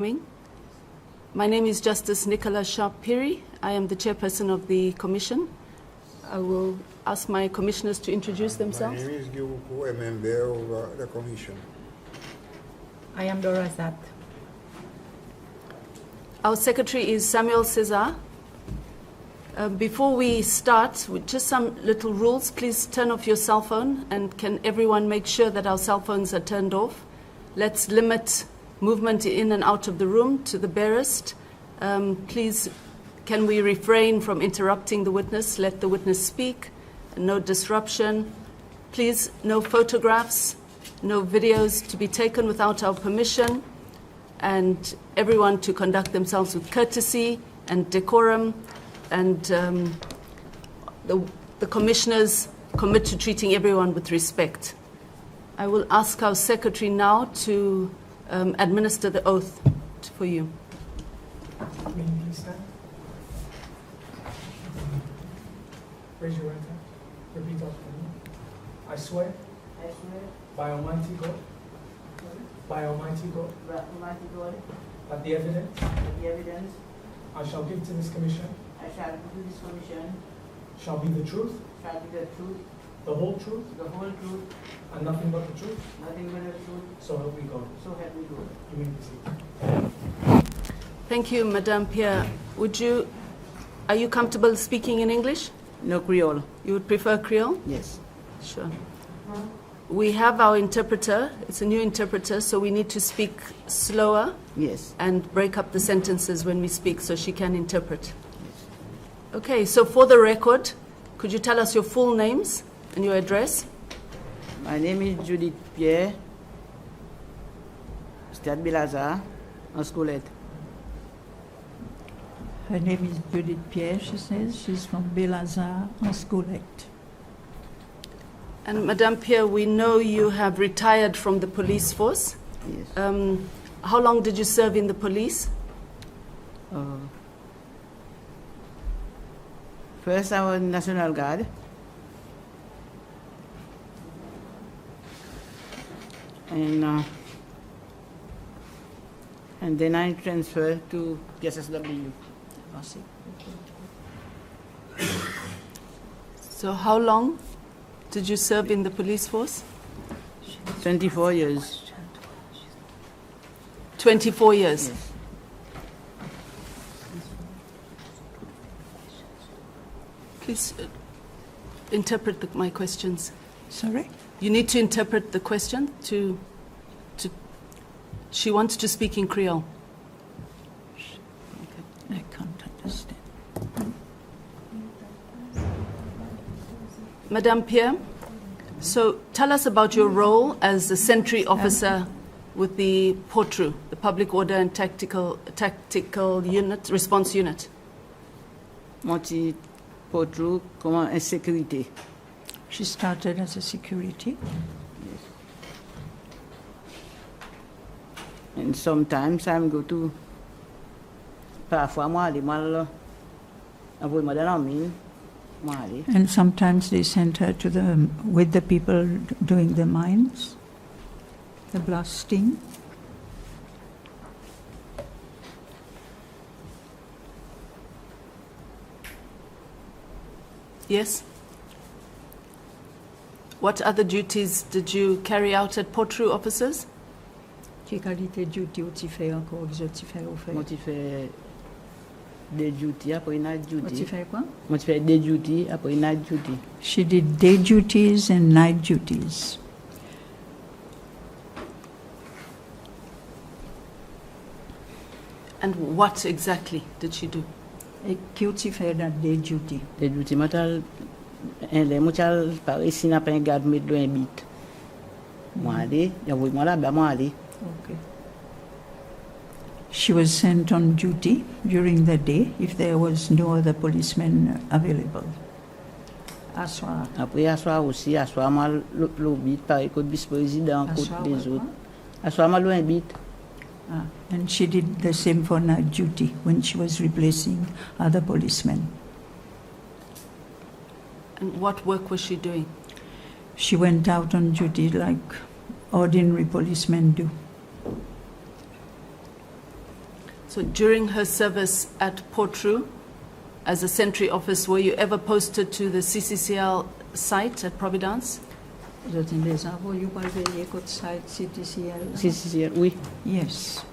My name is Justice Nicola Sharp-Piri. I am the chairperson of the commission. I will ask my commissioners to introduce themselves. My name is Gyuku, a member of the commission. I am Dora Zat. Our secretary is Samuel Cesar. Before we start, with just some little rules, please turn off your cell phone, and can everyone make sure that our cell phones are turned off? Let's limit movement in and out of the room to the barest. Please, can we refrain from interrupting the witness? Let the witness speak. No disruption. Please, no photographs, no videos to be taken without our permission. And everyone to conduct themselves with courtesy and decorum. And the commissioners commit to treating everyone with respect. I will ask our secretary now to administer the oath for you. Raise your right hand. Repeat after me. I swear. By Almighty God. By Almighty God. That the evidence. I shall give to this commission. Shall be the truth. The whole truth. And nothing but the truth. So help me God. You may proceed. Thank you, Madame Pierre. Are you comfortable speaking in English? No Creole. You would prefer Creole? Yes. Sure. We have our interpreter. It's a new interpreter, so we need to speak slower. Yes. And break up the sentences when we speak so she can interpret. Yes. Okay, so for the record, could you tell us your full names and your address? My name is Judith Pierre, Stade Belazar, en Scoulette. Her name is Judith Pierre, she says. She's from Belazar en Scoulette. And Madame Pierre, we know you have retired from the police force. Yes. How long did you serve in the police? First, I was National Guard. And then I transferred to SSW. So how long did you serve in the police force? 24 years. 24 years? Yes. Please interpret my questions. Sorry? You need to interpret the question to she wants to speak in Creole. Okay. I can't understand. Madame Pierre, so tell us about your role as a sentry officer with the POTRU, the Public Order and Tactical Unit, Response Unit. Monti POTRU comme en sécurité. She started as a security. Yes. And sometimes I go to parfois moi aller mal envoyer moi dans la mine. And sometimes they sent her to with the people doing the mines, the blasting. Yes. What other duties did you carry out at POTRU officers? Quelle qualité de duty tu fais encore que tu fais au fait? Moi tu fais day duty après night duty. Tu fais quoi? Moi tu fais day duty après night duty. She did day duties and night duties. And what exactly did she do? Et que tu fais dans day duty? Day duty matal muchal par ici n'a pas un garde mettre dans un bit. Moi aller, j'envoie moi là-bas moi aller. Okay. She was sent on duty during the day if there was no other policeman available. Assoir. Après assoir aussi, assoir moi le bit par écoute vice-président côté des autres. Assoir moi le bit. And she did the same for night duty when she was replacing other policemen. And what work was she doing? She went out on duty like ordinary policemen do. So during her service at Portrue, as a sentry officer, were you ever posted to the CCCL site at Providence? Zot in des envoyés par veiller côté site CTCL. CCCL, oui. Yes.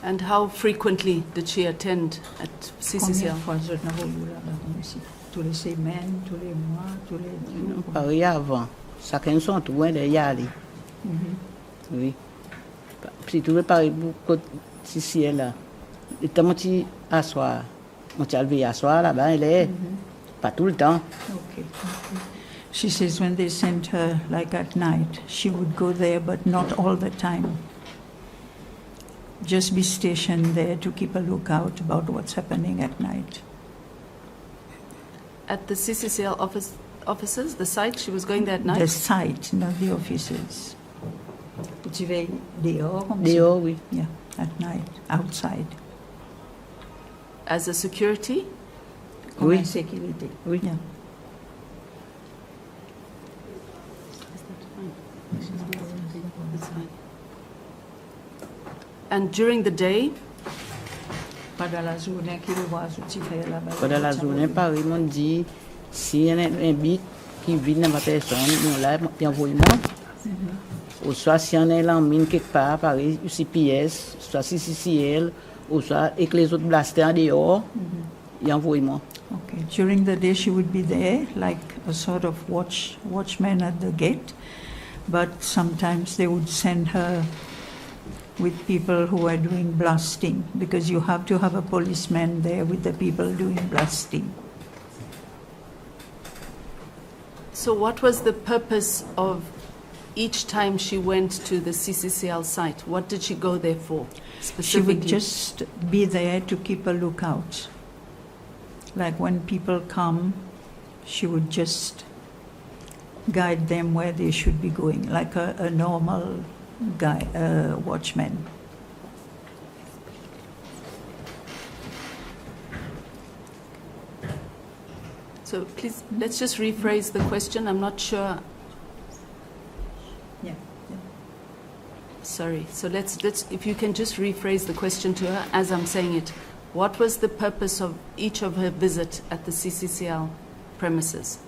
And how frequently did she attend at Combien CCCL? de fois zot n'a voulu là-bas comme ici? Tous les semaines, tous les mois, tous les jours. Pareil avant. Chacun son tour, hein, de y aller. Oui. Si tu veux parler pour CCL là, le temps où tu assois, on t'a levé asseoir là-bas, elle est pas tout le temps. Okay. She says when they sent her, like at night, she would go there, but not all the time. Just be stationed there to keep a lookout about what's happening at night. At the CCCL offices, the site, she was going there at night? The site, not the offices. Tu vas dehors, comme ça? Dehors, oui. Yeah, at night, outside. As a security? Comme Oui. en sécurité. Oui. Yeah. That's fine. And during the day, Pas dans la journée qu'il voit ce que tu fais là-bas. Pendant la journée, pareil, on dit, s'il y a un bit qui vit dans ma personne, nous là, puis envoie-moi. Ou soit si on est là en mine quelque part, pareil, CPS, soit CCCL, ou soit avec les autres blasters en dehors, il envoie-moi. Okay. During the day, she would be there, like a sort of watchman at the gate. But sometimes they would send her with people who are doing blasting, because you have to have a policeman there with the people doing blasting. so what was the purpose of each time she went to the CCCL site? What did she go there for She specifically? would just be there to keep a lookout. Like when people come, she would just guide them where they should be going, like a normal guy, watchman. So please, let's just rephrase the question. I'm not sure. Yeah. Sorry. So let's if you can just rephrase the question to her as I'm saying it. What was the purpose of each of her visit at the CCCL premises?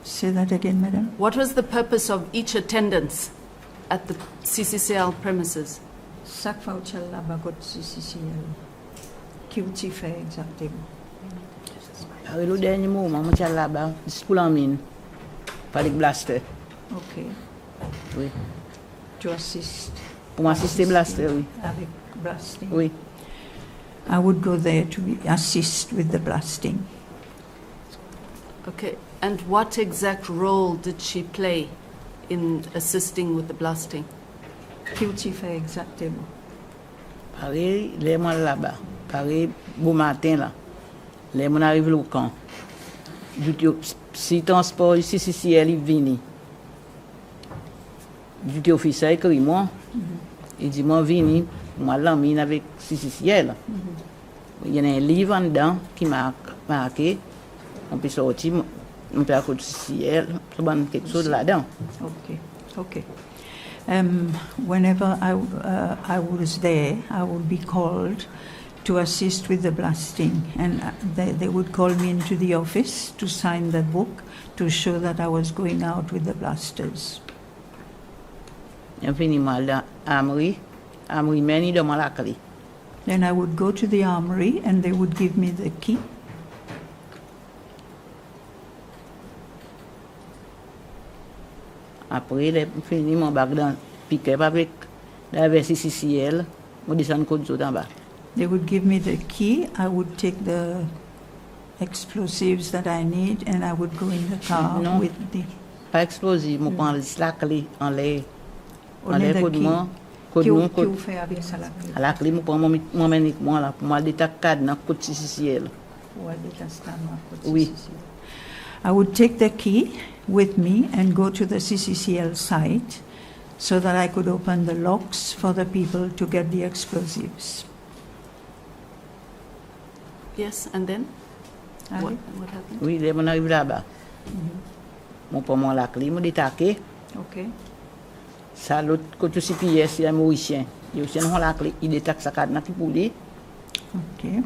Say that again, madam. What was the purpose of each attendance at the CCCL premises? Chaque fois que là-bas, côté CCCL, qui tu fais exactement? Pareil, le dernier moment, on est là-bas, c'est pour la mine, par les blasters. Okay. Oui. To assist Pour m'assister blaster, oui. avec blasting. Oui. I would go there to assist with the blasting. Okay. And what exact role did she play in assisting with the blasting? Qui tu fais exactement? Pareil, les mois là-bas. Pareil, bon matin là. Les mois arrivent au camp. Si transport ici, si elle est venue. Du officier écrit moi. Il dit moi vini, moi l'amine avec CCL. Il y a un livre en dedans qui m'a marqué. On peut sortir, on peut accoucher CCL, quelque chose là-dedans. Okay, okay. Whenever I was there, I would be called to assist with the blasting, and they would call me into the office to sign the book to show that I was going out with the blasters. Je finis mal dans l'armoire mène dans la clé. Then I would go to the armory and they would give me the key. Après, je finis mon bac dans pick-up avec la CCL, je descends côte en bas. They would give me the key. I would take the explosives that I need and I would go in the car No. with the Pas explosif, je prends la clé en l'air. En only l'air, the côte key. moi, Qui ou côte. fait avec ça la clé? À la clé, je prends moi-même là, pour moi, détacher cadre dans côte CCL. Ou à détachement, Oui. I would take the key with me and go to the CCCL site so that I could open the locks for the people to get the explosives. Yes, and then? Ali? What happened? Oui, les gens arrivent là-bas. mon prend mon la clé, mon détaqué. Okay. Ça, l'autre côté CPS, il y a un Mauricien. Il y a aussi la clé, il détaque sa carte qui pour lui. Okay.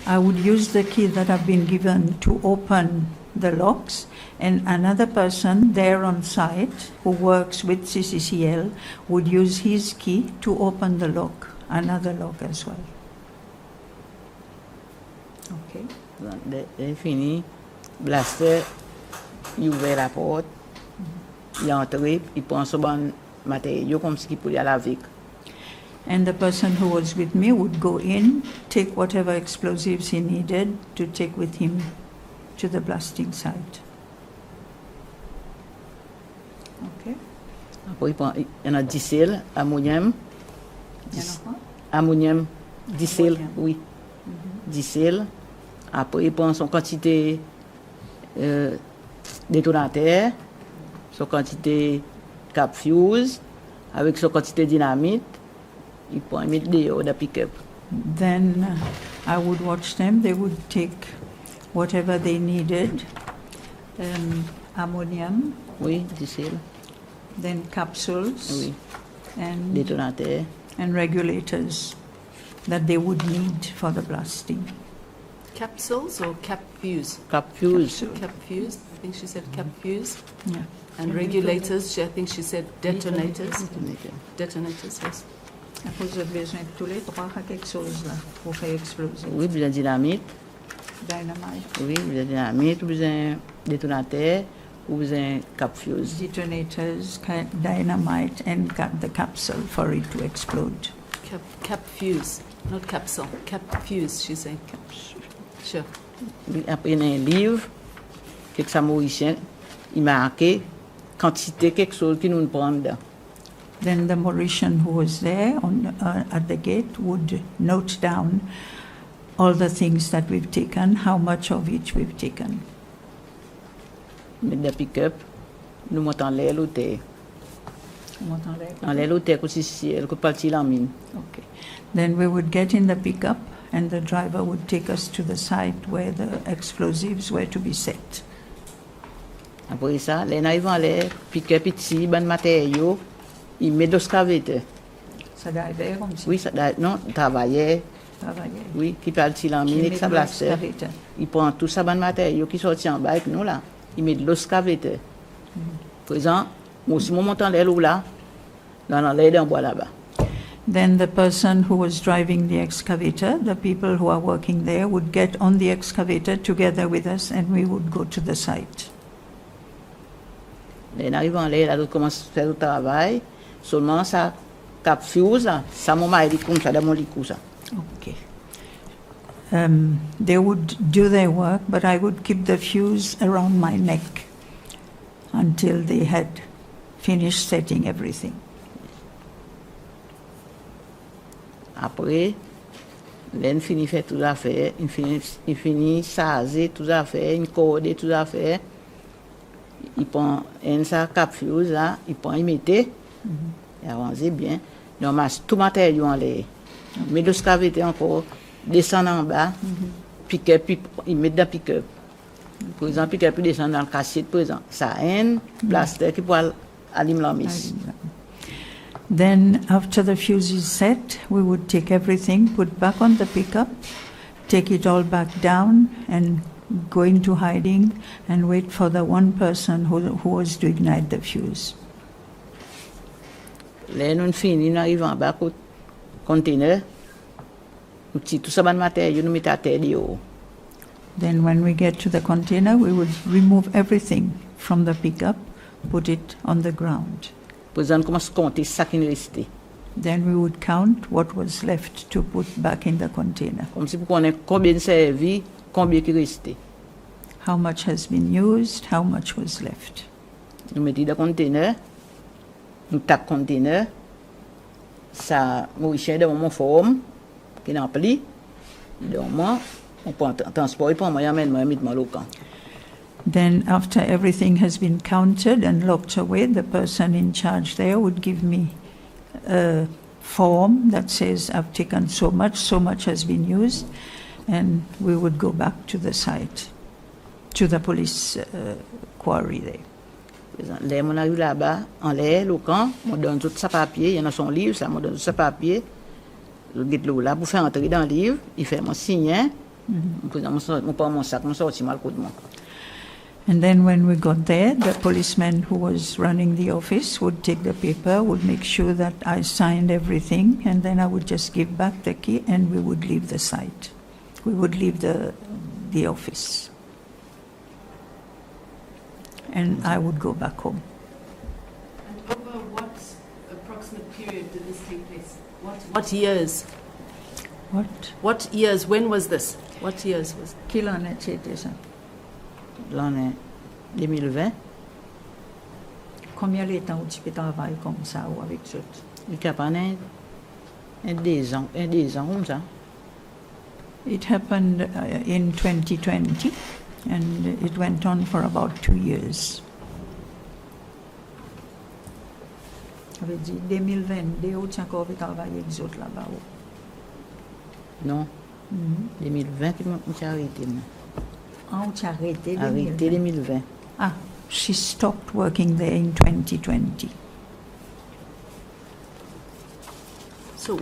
I would use the key that I've been given to open the locks, and another person there on site who works with CCCL would use his key to open the lock, another lock as well. Okay. Il fini, Blaster, il ouvre la porte, il entre, il prend son bon matériau comme si il pouvait aller avec. And the person who was with me would go in, take whatever explosives he needed to take with him to the blasting site. Okay. Après, il y en a 10 cells, ammonium, ammonium, 10 cells, oui, 10 cells. Après, il prend son quantité détonateur, son quantité cap fuse, avec son quantité dynamite. Il prend une dehors de pick-up. Then I would watch them. They would take whatever they needed, ammonium, Oui, 10 cells, then capsules, oui, and détonateur. regulators that they would need for the blasting. Capsules or cap fuse? Cap fuse. Cap fuse. I think she said cap fuse. Yeah. And regulators, I think she said detonators. Detonators, yes. À cause de besoin de tous les trois à quelque chose là pour faire exploser. Oui, besoin de dynamite. Dynamite, Oui, besoin de dynamite, besoin de détonateur, ou besoin de cap fuse. detonators, dynamite, and the capsule for it to explode. Cap fuse, not capsule. Cap fuse, she's saying. Sure. Après, il y a un livre, quelque chose mauricien, il marqué quantité quelque chose qui nous prend dedans. Then the Mauritian who was there at the gate would note down all the things that we've taken, how much of each we've taken. Mettre des pick-up, nous montons en l'air l'hôtel. En l'air l'hôtel, c'est si elle peut partir en mine. Okay. Then we would get in the pickup and the driver would take us to the site where the explosives were to be set. Après ça, les arrivant en l'air, pick-up ici, bon matériaux, il met deux scaveteurs. Ça d'arriver comme si Oui, ça, non, travaillait, travailler. oui, qui partit en mine avec sa blaster. Il prend tout ça, bon matériaux qui sortit en bas avec nous là. Il met de l'oscavateur. Présent, moi aussi, mon montant l'air là, dans l'air d'un bois là-bas. Then the person who was driving the excavator, the people who are working there, would get on the excavator together with us and we would go to the site. Les arrivant l'air, là, d'autres commencent à faire le travail. Seulement, ça, cap fuse, ça, mon mari, comme ça, dans mon lit, ça. Okay. They would do their work, but I would keep the fuse around my neck until they had finished setting everything. Après, l'un finit faire tout à fait, il finit saser tout à fait, il corde tout à fait. Il prend un sac cap fuse là, il prend, il mettait, il avance bien. Il amasse tout matériel en l'air. Il met le scaveté encore, descend en bas, pick-up, il met dans pick-up. Par exemple, pick-up, il descend dans le cassier, par exemple. Ça a un blaster qui peut allumer la mise. Then, after the fuse is set, we would take everything, put back on the pickup, take it all back down, and go into hiding and wait for the one person who was to ignite the fuse. Là, nous finissons, nous arrivons en bas au conteneur, nous tirons tout ça dans le matériel, nous mettons à terre dehors. Then, when we get to the container, we would remove everything from the pickup, put it on the ground. Pour exemple, commence à compter ça qui nous restait. Then we would count what was left to put back in the container. Comme si pour connaître combien de servi, combien qui restait. How much has been used, how much was left. Nous mettons dans le conteneur, nous tapons le conteneur, ça, Mauricien dans mon forme, qui est rempli, on prend le transport, on amène moi au camp. Then, after everything has been counted and locked away, the person in charge there would give me a form that says, I've taken so much has been used, and we would go back to the site, to the police quarry there. Là, on arrive là-bas, en l'air, le camp, on donne tout ça papier, il y en a son livre, ça, on donne tout ça papier. Je guette là pour faire entrer dans le livre, il fait mon signe, on prend mon sac, on sort mal coup de moi. And then when we got there, the policeman who was running the office would take the paper, would make sure that I signed everything, and then I would just give back the key and we would leave the site. We would leave the office. And I would go back home. And over what approximate period did this take place? What years? What years? When was this? What years was it? Quelle année c'était ça? L'année 2020, Combien de temps tu peux travailler comme ça ou avec ça? il y a pas des ans comme ça. It happened in 2020 and it went on for about 2 years. Ça veut dire 2022, tu as encore travaillé avec les autres là-bas? Non, 2020, je me arrêté. Ah, tu as arrêté 2020. Ah, she stopped working there in 2020. So,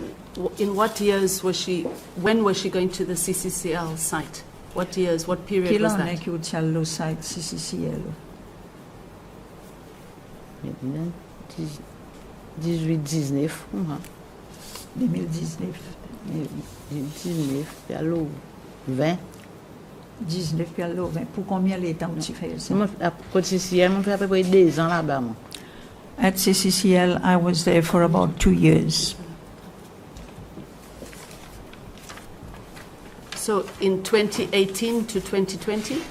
in what years was she? When was she going to the CCCL site? What years? What period Quelle was année that? que tu as le site CCCL? 18-19, 2019. 19, puis alors 20. 19 puis alors 20. Pour combien de temps tu fais ça? À Cccl, on fait à peu près 2 ans là-bas. Moi. At CCCL, I was there for about 2 years. So, in 2018 to 2020?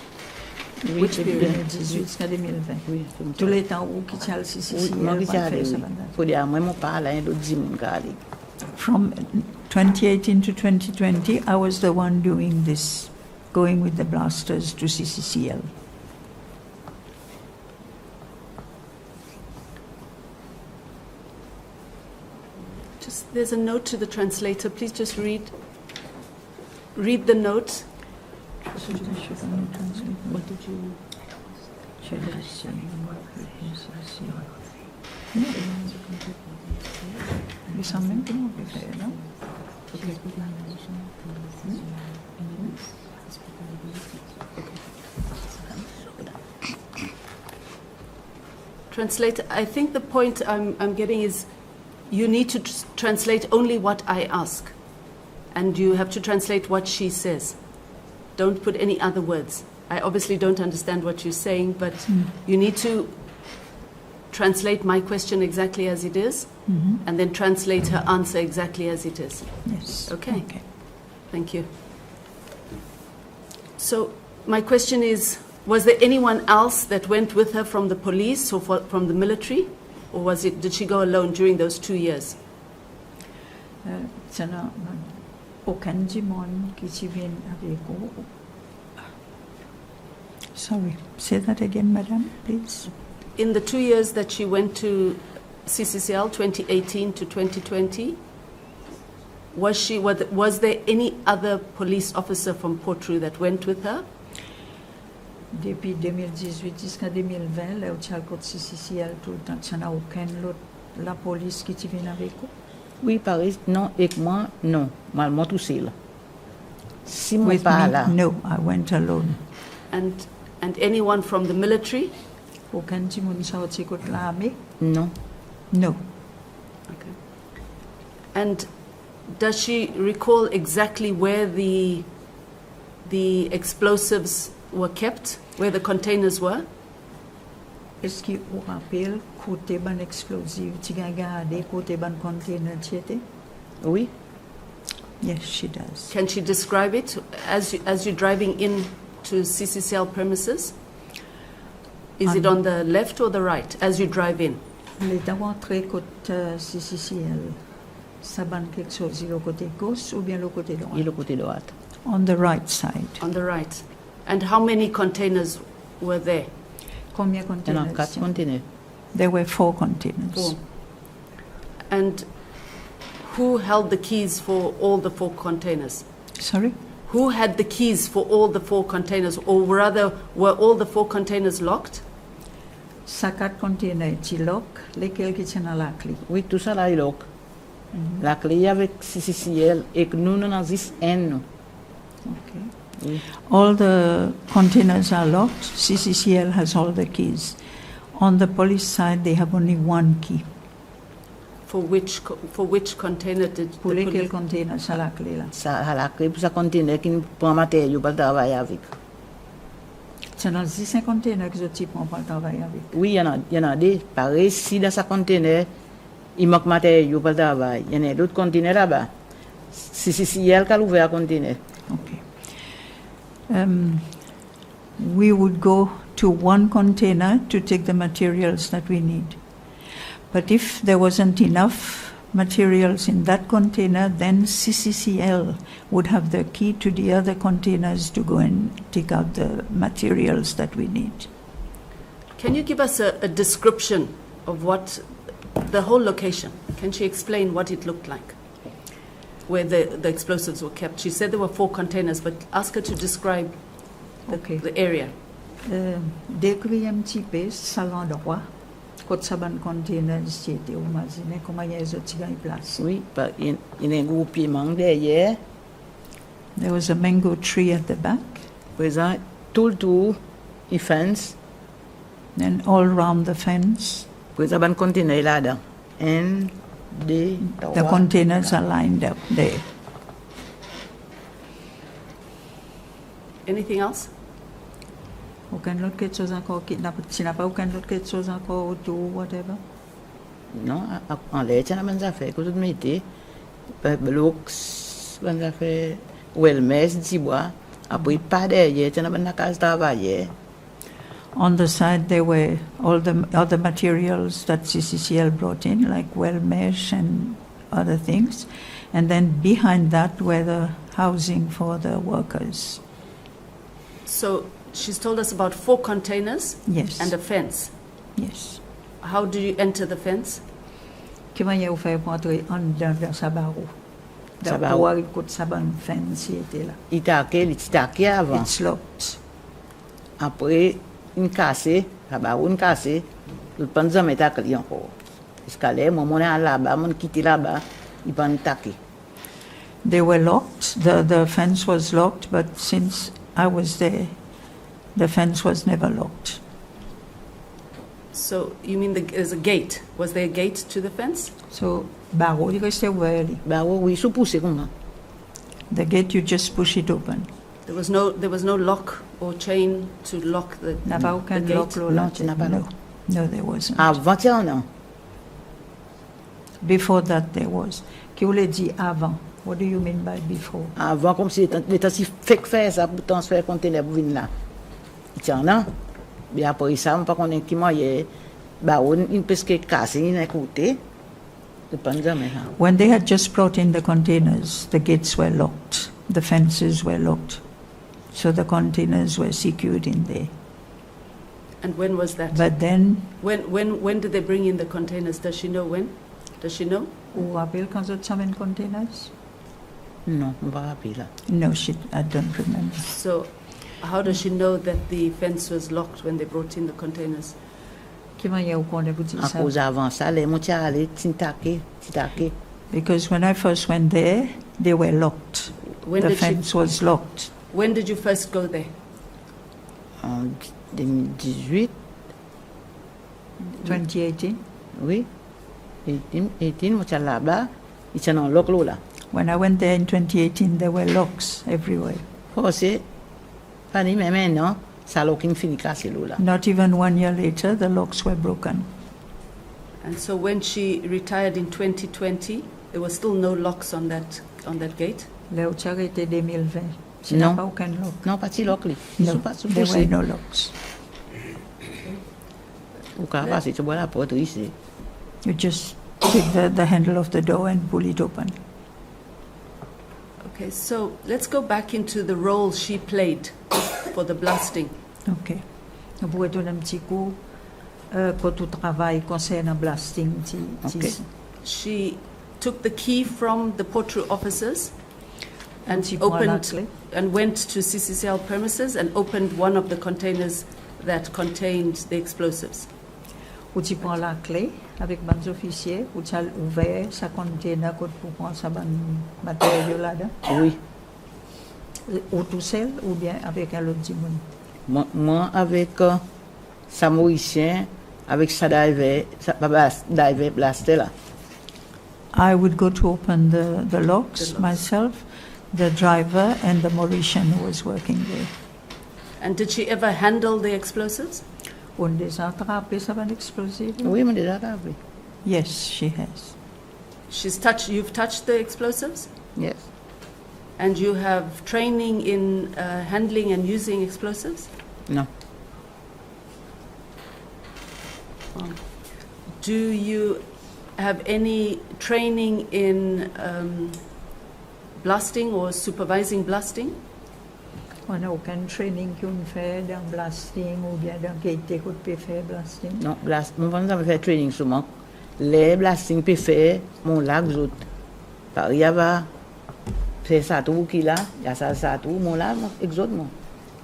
Oui, Which period? 2018 jusqu'à 2020. Oui, Tous les temps où tu as le CCCL, moi, tu je suis allé. fais ça. Faut dire, moi, je parle, hein, d'autres disent, je aller. From 2018 to 2020, I was the one doing this, going with the blasters to CCCL. Just, there's a note to the translator. Please just read the note. What did you... Translator, I think the point I'm getting is you need to translate only what I ask. And you have to translate what she says. Don't put any other words. I obviously don't understand what you're saying, but you need to translate my question exactly as it is, and then translate her answer exactly as it is. Yes. Okay. Thank you. So my question is, was there anyone else that went with her from the police or from the military? Or did she go alone during those 2 years? Sorry, say that again, madam, please. In the 2 years that she went to CCCL, 2018 to 2020, was there any other police officer from Portrou that went with her? Depuis 2018 jusqu'à 2020, là où tu as le code CCCL tout le temps, tu n'as aucun autre la police qui te vient avec vous? Oui, Paris, non, avec moi, non. Moi, tout seul. Si moi With pas me, là. no, I went alone. And anyone from the military? Aucun petit monde sorti contre l'armée? Non. No. Okay. And does she recall exactly where the explosives were kept, where the containers were? Est-ce que vous rappelez côté ban explosif, tu as gardé côté ban container tiété? Oui. Yes, she does. Can she describe it as you're driving in to CCCL premises? Is it on the left or the right as you drive in? Les d'entrée côté CCCL, ça ban quelque chose le côté gauche ou bien le côté droit? Et le côté droit. On the right side. On the right. And how many containers were there? Combien Il y en a containers? 4 conteneurs. There were 4 containers. 4. And who held the keys for all the 4 containers? Sorry? Who had the keys for all the 4 containers? Or rather, were all the 4 containers locked? Ça quatre container qui lock, lesquels qui tiennent à la clé. Oui, tout ça là, il lock. La clé avec CCCL et que nous, nous avons 10 N. Okay. Oui. All the containers are locked. CCCL has all the keys. On the police side, they have only one key. For which container did Pour the lesquels police... containers à la clé là. Ça a la clé pour ça conteneur qui prend matériel pour travailler avec. C'est dans 10 containers que je type on peut travailler avec. Oui, il y en a des. Pareil, si dans ce conteneur, il manque matériel pour travailler. Il y en a d'autres conteneurs là-bas. CCCL qui a ouvert un conteneur. Okay. We would go to one container to take the materials that we need. But if there wasn't enough materials in that container, then CCCL would have the key to the other containers to go and take out the materials that we need. Can you give us a description of what the whole location? Can she explain what it looked like? Where the explosives were kept. She said there were 4 containers, but ask her to describe Okay. the area. Décrire un petit peu ça l'endroit, quand ça ban containers qui étaient au magasin, comment il y a les autres gars place. Oui, il y a un gros piment derrière. There was a mango tree at the back, Présent, tout le tour, il fence. and all around the fence, Présent, un conteneur là-dedans. 1, 2, the 3. containers are lined up there. Anything else? Aucun autre quelque chose encore qui n'a pas aucun autre quelque chose encore autour, whatever. Non, en l'air, il y a des affaires que vous mettez. Blocs, des affaires, Wellmess, Dibois. Après, pas derrière, il y a des cases travailler. On the side there were all the other materials that CCCL brought in, like well mesh and other things. And then behind that were the housing for the workers. So she's told us about 4 containers Yes. and a fence. Yes. How do you enter the fence? Comment il a fait pour entrer en dedans dans sa barreau? Sa Pour barreau. voir écoute sa bonne fence il était là. Il taquait avant. It's locked. Après, une cassée, là-bas, une cassée. Le panza met à clé encore. Escalier, mon est là-bas, mon quitté là-bas, il va nous taquer. They were locked. The fence was locked, but since I was there, the fence was never locked. So you mean there's a gate? Was there a gate to the fence? So barreau il restait ouvert. Lui. Bah oui, sous poussé comme ça. The gate you just push it open. There was no lock or chain to lock the N'a pas aucun the lock gate? là. Non, tu n'as pas No. lock. No, there wasn't. Avant, il y en a. Before that there was. Qui voulait dire avant? What do you mean by before? Avant, comme si l'état si fait faire ça pour transférer le conteneur pour venir là. Il y en a. Mais après ça, on ne peut pas connaître qui m'a y bah on une pesque cassée, une écoutée. Le panza mais ça. When they had just brought in the containers, the gates were locked. The fences were locked. So the containers were secured in there. And when was that? But then, When did they bring in the containers? Does she know when? Does she know? vous vous rappelez quand vous avez containers? Non, on va rappeler là. No, I don't remember. So how does she know that the fence was locked when they brought in the containers? Qui m'a dit au coin de vous dire À ça? cause avant ça, les moutiers allaient t'intaquer. Because when I first went there, they were locked. When The did fence was locked. When did you first go there? En 2018, 2018. oui. 18, moutiers là-bas, ils sont en loc là. When I went there in 2018, there were locks everywhere. C'est pas ni même maintenant, ça loc qui finit cassé là. Not even 1 year later, the locks were broken. And so when she retired in 2020, there were still no locks on that gate. Le Ochar était 2020. Il Non. n'y a pas aucun lock. Non, pas si loc li. No, Ils pas sous there were poussé. no locks. Ou quand passer, tu vois la porte ici. You just take the handle of the door and pull it open. Okay, so let's go back into the role she played for the blasting. OK. Vous pouvez donner un petit coup pour tout travail concernant blasting. OK. She took the key from the portrait officers and Petit point à la opened clé. and went to CCCL premises and opened one of the containers that contained the explosives. Ou tu prends la clé avec les officiers, ou tu as ouvert sa container pour prendre sa matériel là-dedans. Oui. Ou tout seul, ou bien avec un autre monde. Moi avec sa Mauricien, avec sa diver blaster là. I would go to open the locks myself, the driver and the Mauritian who was working there. And did she ever handle the explosives? On les a attrapés, ça va l'explosif? Oui, mais déjà oui. Yes, she has. You've touched the explosives? Yes. And you have training in handling and using explosives? No. Do you have any training in blasting or supervising blasting? On n'a aucun training qu'on fait dans blasting ou bien dans gaieté qu'on peut faire blasting. Non, mon frère nous fait training souvent. Les blasting peut faire mon lac autres. Par il y a c'est ça tout qui là, il y a ça tout mon là exactement.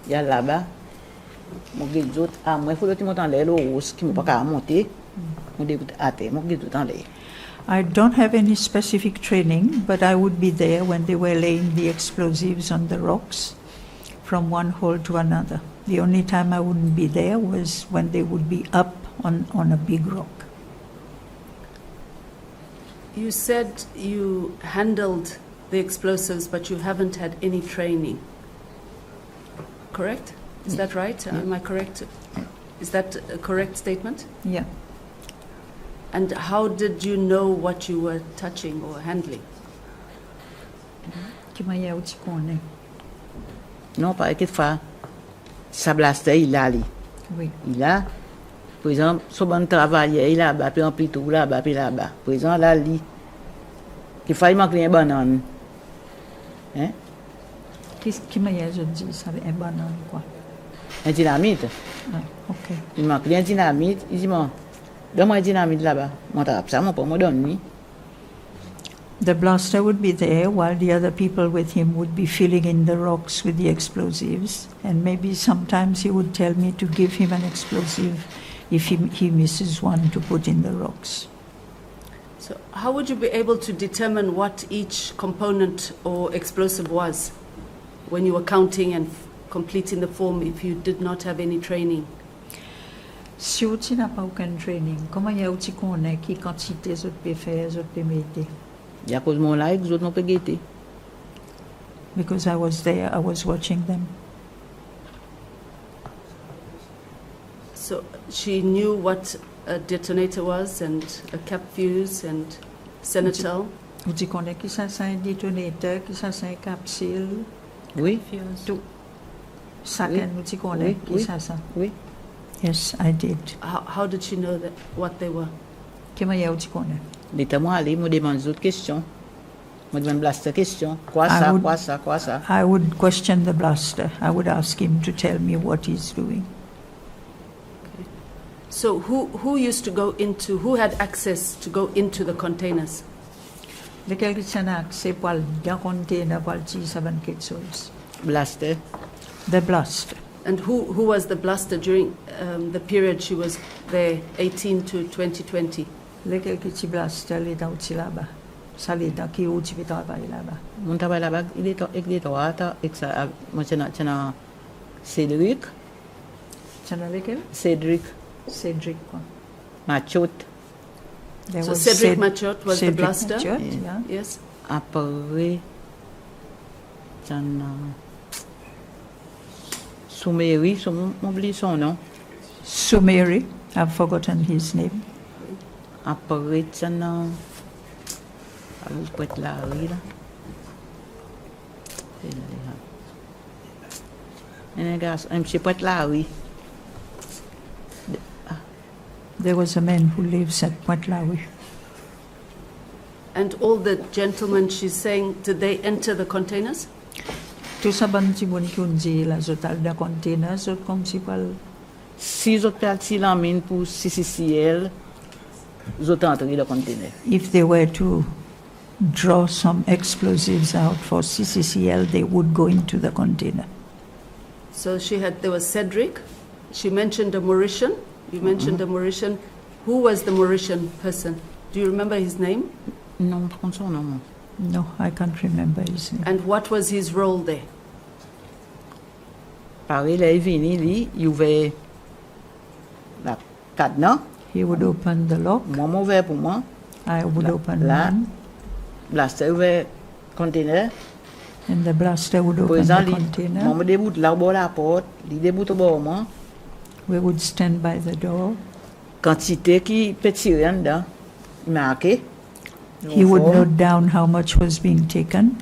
Il y a là-bas mon guide autres ah moi il faut que monter en l'air l'eau qui me pas monter. Mon dégoût à terre, mon guide tout en l'air. I don't have any specific training, but I would be there when they were laying the explosives on the rocks from one hole to another. The only time I wouldn't be there was when they would be up on a big rock. You said you handled the explosives, but you haven't had any training. Correct? Is that right? Yeah. Am I correct? Is that a correct statement? Yeah. And how did you know what you were touching or handling? Kimaya utikone. Non, pas qu'il fait sa blaster il a li. Oui. Il a par exemple son bon travail il a bas puis en plus tout là bas puis là-bas. Par exemple là li qu'il faille manquer un banane. Hein? Kimaya je dis ça un banane quoi. Un dynamite. Ah, okay. Il manque un dynamite, il dit moi donne-moi un dynamite là-bas. Mon tape ça mon pas me donne ni. The blaster would be there while the other people with him would be filling in the rocks with the explosives. And maybe sometimes he would tell me to give him an explosive if he misses one to put in the rocks. So how would you be able to determine what each component or explosive was when you were counting and completing the form if you did not have any training? Si tu n'as pas aucun training, comment tu connais quelle quantité tu peux faire, tu peux mettre? Il y a cause mon là, les autres n'ont pas guetté. Because I was there, I was watching them. So she knew what a detonator was and a cap fuse and Senatel. Tu connais qui ça c'est un détonateur, qui ça c'est un capsule, Oui. tout. Ça Oui. tu connais Oui, qui ça ça? Oui. Yes, I did. How did she know that what they were? Comment tu connais? L'état moi aller me demande d'autres questions. Me demande blaster question. Quoi I ça, would- quoi ça, quoi ça. I would question the blaster. I would ask him to tell me what he's doing. So who used to go into, who had access to go into the containers? Lequel qui a accès pour dans container pour le ça 24 souls? Blaster. The blaster. And who was the blaster during the period she was there, 18 to 2020? Lequel qui blaster les dans aussi là-bas. Ça les dans qui où tu peux travailler là-bas. Mon travail là-bas, il est droit, et ça, moi, c'est Cédric, Tu as lequel? Cédric, Cedric quoi. Machot, So Cedric Machot was the Cedric blaster? Machot, Yeah. yeah. Yes. après, Soumeri, m'oublie son nom. Sumeri, I've forgotten his name. Après, vous pouvez être là, oui, là. Un gars, un monsieur peut être là, oui. There was a man who lives at Pointe-Laoui. And all the gentlemen she's saying, did they enter the containers? Tout ça, bon, petit monde qui ont dit, là, je t'ai dans container, je comme si pas. Si vous êtes parti la mine pour Ccl, vous êtes entré dans le conteneur. If they were to draw some explosives out for Cccl, they would go into the container. So there was Cedric, she mentioned a Mauritian, you mentioned a Mauritian, Who was the Mauritian person? Do you remember his name? Non, par contre, son nom. No, I can't remember his name. And what was his role there? Pareil, là, il venu, lui, il ouvert la cadenas. He would open the lock. Moi, ouvert pour moi. I would open Là, one, blaster ouvert container. and the blaster would Pour open exemple, the moi, container. me déboute là au bord de la porte, il déboute au bord moi. We would stand by the door. Quantité qui peut tirer en dedans, il marqué. He would note down how much was being taken.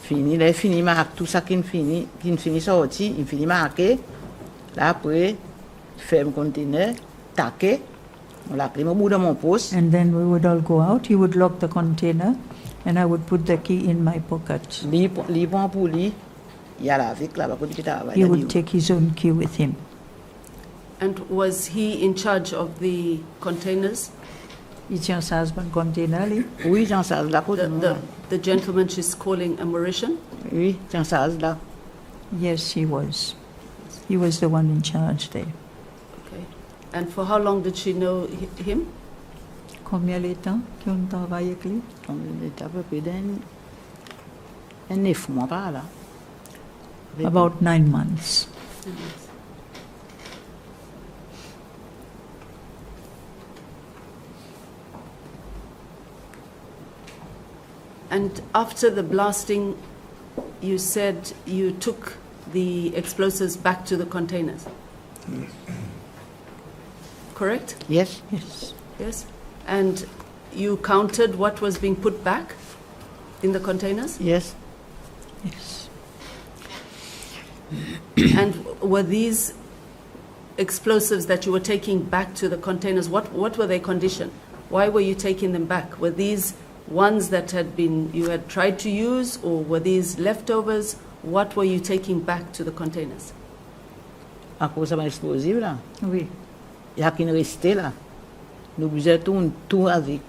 Fini, là, il finit marqué tout ça qui finit sorti, il finit marqué. Là, après, il ferme le container, taqué. On l'a pris au bout de mon poste. And then we would all go out. He would lock the container, and I would put the key in my pocket. Lui prend pour lui, il y a la vic là-bas, côté qui travaille. He would take his own key with him. And was he in charge of the containers? Il tient ça dans le container, lui. Oui, j'en sais là, côté moi. The gentleman she's calling a Mauritian? Oui, j'en sais là. Yes, he was. He was the one in charge there. Okay. And for how long did she know him? Combien de temps qu'on travaille avec lui? On est à peu près d'un 9 mois par là. About 9 months. And after the blasting, you said you took the explosives back to the containers. Correct? Yes. Yes. Yes. And you counted what was being put back in the containers? Yes. Yes. And were these explosives that you were taking back to the containers, what were their condition? Why were you taking them back? Were these ones that you had tried to use, or were these leftovers? What were you taking back to the containers? À cause de l'explosif là, Oui. il y a qui ne restait là. Nous faisons tout avec.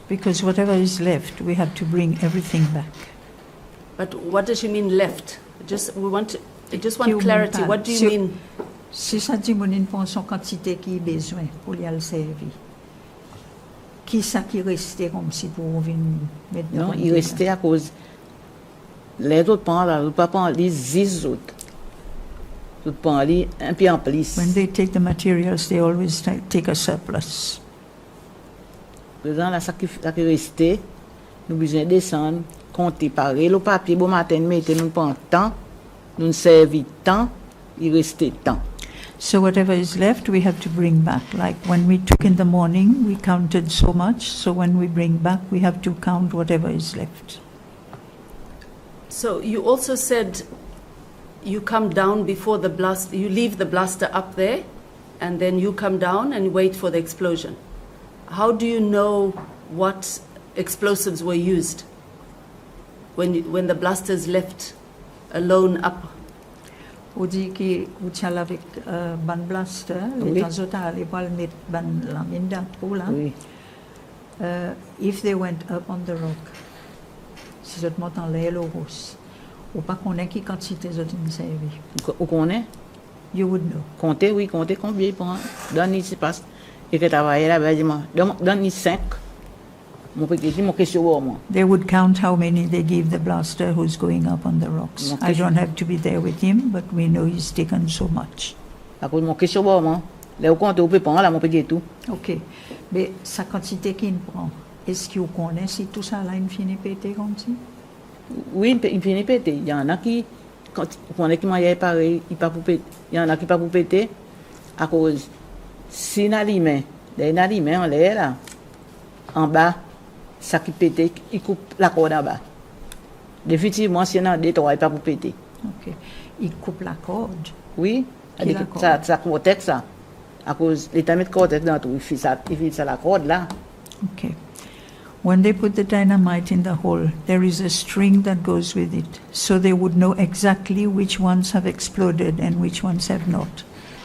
Because whatever is left, we have to bring everything back. But what does she mean left? I just want Qui clarity. augmente. What do you Si- mean? Si ça dit mon pense en quantité qui est besoin pour y aller servir. Qui ça qui restait comme si pour venir mettre dans Non, le il restait à cause. Les autres prennent là, les autres prennent les 10 autres. Les autres prennent un peu en plus. When they take the materials, they always take a surplus. Présent là, ça qui restait, nous besoin descendre, compter pareil. Le papier, bon matin, nous mettons, nous prenons temps, nous servons temps, il restait temps. So whatever is left, we have to bring back. Like when we took in the morning, we counted so much. So when we bring back, we have to count whatever is left. So you also said you come down before the blast, you leave the blaster up there, and then you come down and wait for the explosion. How do you know what explosives were used when the blaster is left alone up? On dit que vous tient avec ban blaster, Oui. les temps autres allaient pas le mettre ban la mine pour là. Oui. If they went up on the rock, si vous montent en l'air, ou pas qu'on ait qui quantité vous ont servi. Vous connaissez? You would know. Comptez, oui, comptez combien il prend. Donne-y, c'est pas. Et que travailler là-bas, dis-moi, donne-y 5. Mon question pour moi. They would count how many they give the blaster who's going up on the rocks. Okay. I don't have to be there with him, but we know he's taken so much. À cause de mon question pour moi. Là, vous comptez, vous pouvez prendre là, mon petit tout. OK. Mais sa quantité qu'il prend, est-ce qu'il connaît si tout ça là, il finit pété comme ça? Oui, il finit péter. Il y en a qui, quand on est qui m'a pareil, il pas pour péter. Il y en a qui pas pour péter à cause si n'allume, en l'air là, en bas, ça qui pète, il coupe la corde en bas. Définitivement, si on a des trois, il pas pour péter. OK. Il coupe la corde. Oui, Qui la ça cortex ça. À cause l'état met cortex dans tout, il fait ça la corde là. OK. When they put the dynamite in the hole, there is a string that goes with it, so they would know exactly which ones have exploded and which ones have not.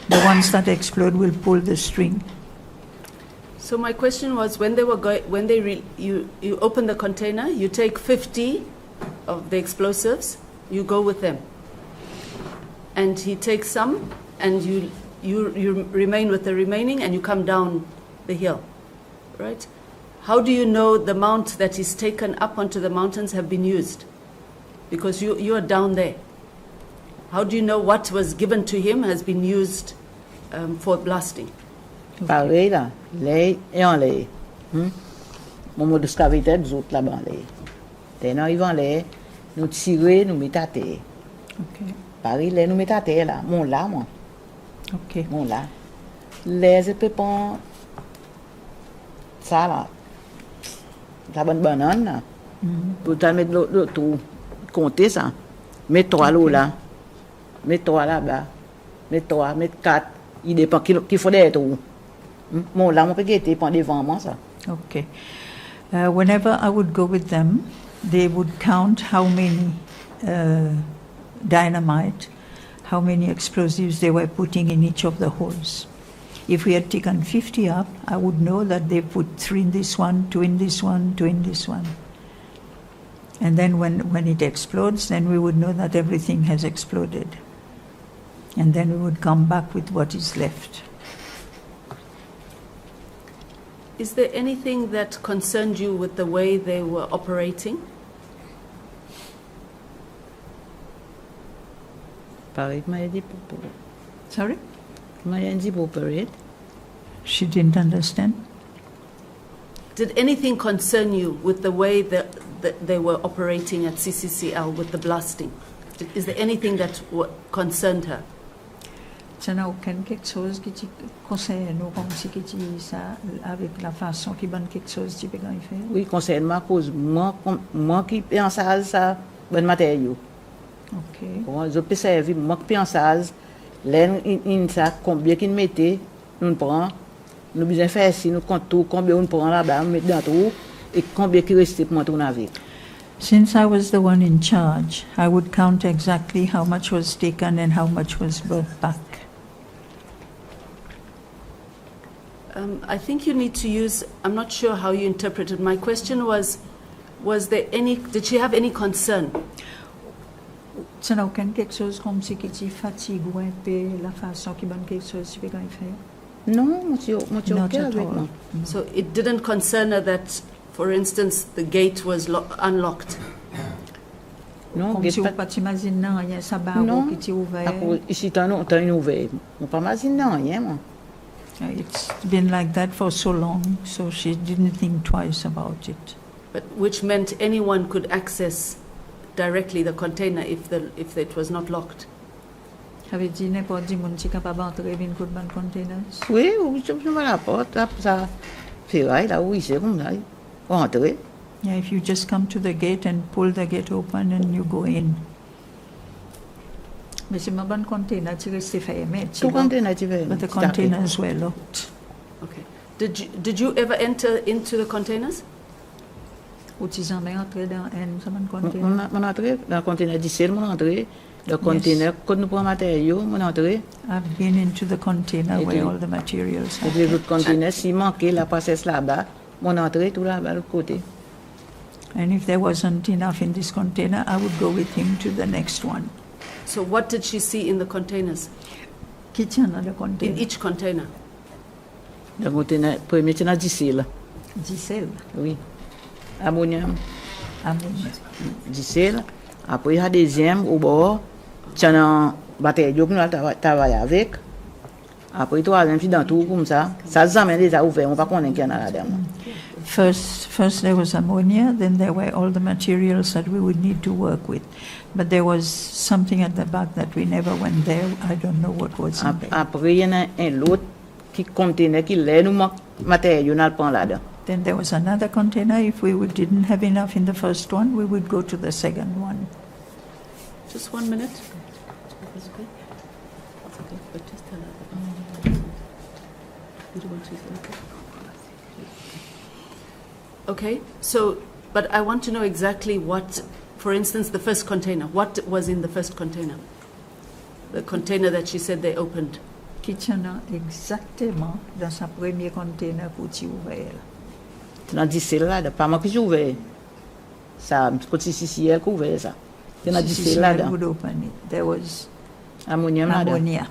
The ones that explode will pull the string. So my question was, when they were you open the container, you take 50 of the explosives, you go with them, and he takes some, and you remain with the remaining and you come down the hill, right? How do you know the mount that is taken up onto the mountains have been used? Because you are down there. How do you know what was given to him has been used for blasting? Pareil là, les et en les. Mon mot de scavité des autres là-bas les. T'es non ils vont les, nous tirer, nous mettre à terre. Okay. Pareil les nous mettre à terre là, mon là moi. Okay. Mon là. Les pépins ça là. La bonne banane là. Pour t'en mettre le tout, compter ça. Mets 3 l'eau là. Mets 3 là-bas. Mets 3, mets 4. Il dépend qu'il faut des tout. Mon là, mon pégué était pendant devant moi ça. Okay. Whenever I would go with them, they would count how many dynamite, how many explosives they were putting in each of the holes. If we had taken 50 up, I would know that they put 3 in this one, 2 in this one, 2 in this one. And then when it explodes, then we would know that everything has exploded. And then we would come back with what is left. Is there anything that concerned you with the way they were operating? Pareil, m'a dit pour Sorry? m'a dit pour parler. She didn't understand. Did anything concern you with the way that they were operating at CCCL with the blasting? Is there anything that concerned her? Ça n'a aucune quelque chose qui concerne nous comme si qui ça avec la façon qui bonne quelque chose tu peux faire. Oui, concerne ma cause moi qui pense à ça bon matériau. OK. Bon, je peux servir moi qui pense à in ça combien qu'il mettait nous prend nous besoin faire si nous compte tout combien on prend là-bas mettre dans tout et combien qui reste pour moi tourner avec. Since I was the one in charge, I would count exactly how much was taken and how much was brought back. I think you need to use, I'm not sure how you interpreted. My question was there any, did she have any concern? Ça n'a aucun quelque chose comme si qui tu fatigue ou un peu la façon qui bonne quelque chose tu peux faire. Non, monsieur Not OK at avec all. moi. So it didn't concern her that, for instance, the gate was unlocked? Non, Comme si vous pas t'imaginer rien ça barreau qui tu ouvert. Ici t'en ouvert. On pas imaginer rien moi. It's been like that for so long, so she didn't think twice about it. But which meant anyone could access directly the container if it was not locked. Avait dit n'importe qui monde qui capable d'entrer dans une bonne containers. Oui, je me la porte ça ferraille là oui, c'est comme ça. Entrer. Yeah, if you just come to the gate and pull the gate open and you go in. Mais c'est ma bonne container qui reste fermé. Tout container tu veux. But the containers were locked. Okay. Did you ever enter into the containers? Ou tu jamais entré dans un bonne container? Mon entrée dans le container diesel, mon entrée. Le container, quand nous prenons matériaux, mon entrée. I've been into the container where all the materials Et are. puis l'autre container, s'il manquait la passesse là-bas, mon entrée tout là-bas de l'autre côté. And if there wasn't enough in this container, I would go with him to the next one. So what did she see in the containers? Kitchen the In container. each container? Le container, premier, c'est dans diesel. Diesel. Oui. Ammonium, Ammonia. diesel. Après, il y a deuxième au bord. C'est un matériau que nous travaillons avec. Après, troisième, c'est dans tout comme ça. Ça, jamais déjà ouvert. On ne va pas connaître qu'il y en a là-dedans. First there was ammonia, then there were all the materials that we would need to work with. But there was something at the back that we never went there. I don't know what was in there. Après, il y en a un autre qui contenait qui l'a nous matériaux nous le prend là-dedans. Then there was another container. If we didn't have enough in the first one, we would go to the second one. Just 1 minute. It's okay. It's okay. But just tell her. You don't want to say okay? Okay. So, but I want to know exactly what, for instance, the first container. What was in the first container? The container that she said they opened. Kitchen exactement dans sa premier container pour t'y ouvrir. C'est dans diesel là-dedans. Pas moi qui j'ai ouvert. Ça, c'est Cccl qui a ouvert ça. C'est dans diesel CCL là-dedans. would open it. There was Ammonium là-dedans. ammonia.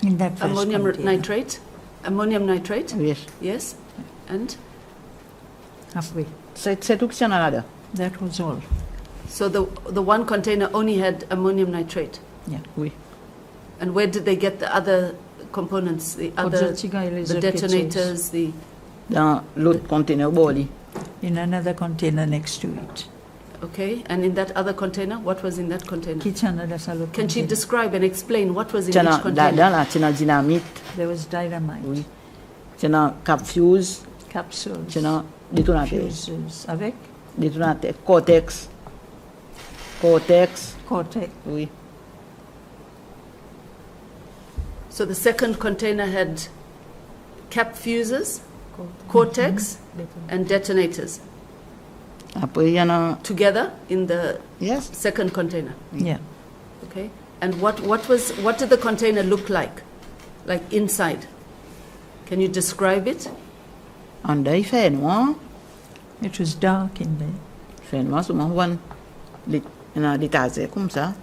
In that first ammonium container. nitrate. Ammonium nitrate. Yes. Yes. And Halfway. C'est tout qu'il y en a là-dedans. That was all. so the one container only had ammonium nitrate. Yeah. Oui. And where did they get the other components, the other, the detonators, the... Dans l'autre conteneur boli. In another container next to it. Okay, and in that other container, what was in that container? Can Can she describe and explain what was in Tiens, each container? là, tiens, dans dynamite. There was dynamite, Oui. Tiens, dans cap fuse. capsules, Tiens, détonateur. fuses, avec Détonateur. Cortex. Cortex. cortex. Oui. So the second container had cap fuses, cortex, and detonators Après, il y en a. together in the Yes. second container. Yeah. Okay, and what did the container look like inside? Can you describe it? En dedans, il fait noir. It was dark in there. Il fait noir, souvent, il y a des tasses comme ça,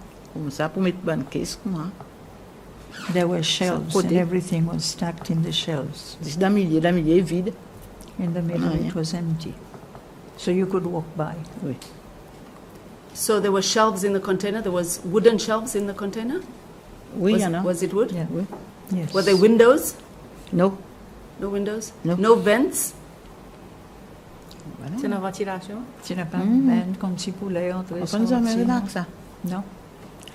pour mettre une caisse comme ça. There were shelves and côté. everything was stacked in the shelves. C'est dans le milieu vide. In the middle, Ah, yeah. it was empty. So you could walk by. Oui. So there were shelves in the container. There was wooden shelves in the container. Oui, il y en a. Was it wood? Yeah. Oui. Yes. Were there windows? Non. No windows? No. No vents? Voilà. C'est une ventilation. Tu n'as pas Mm. ben comme si poulet entrer On ne jamais vu là que ça. No,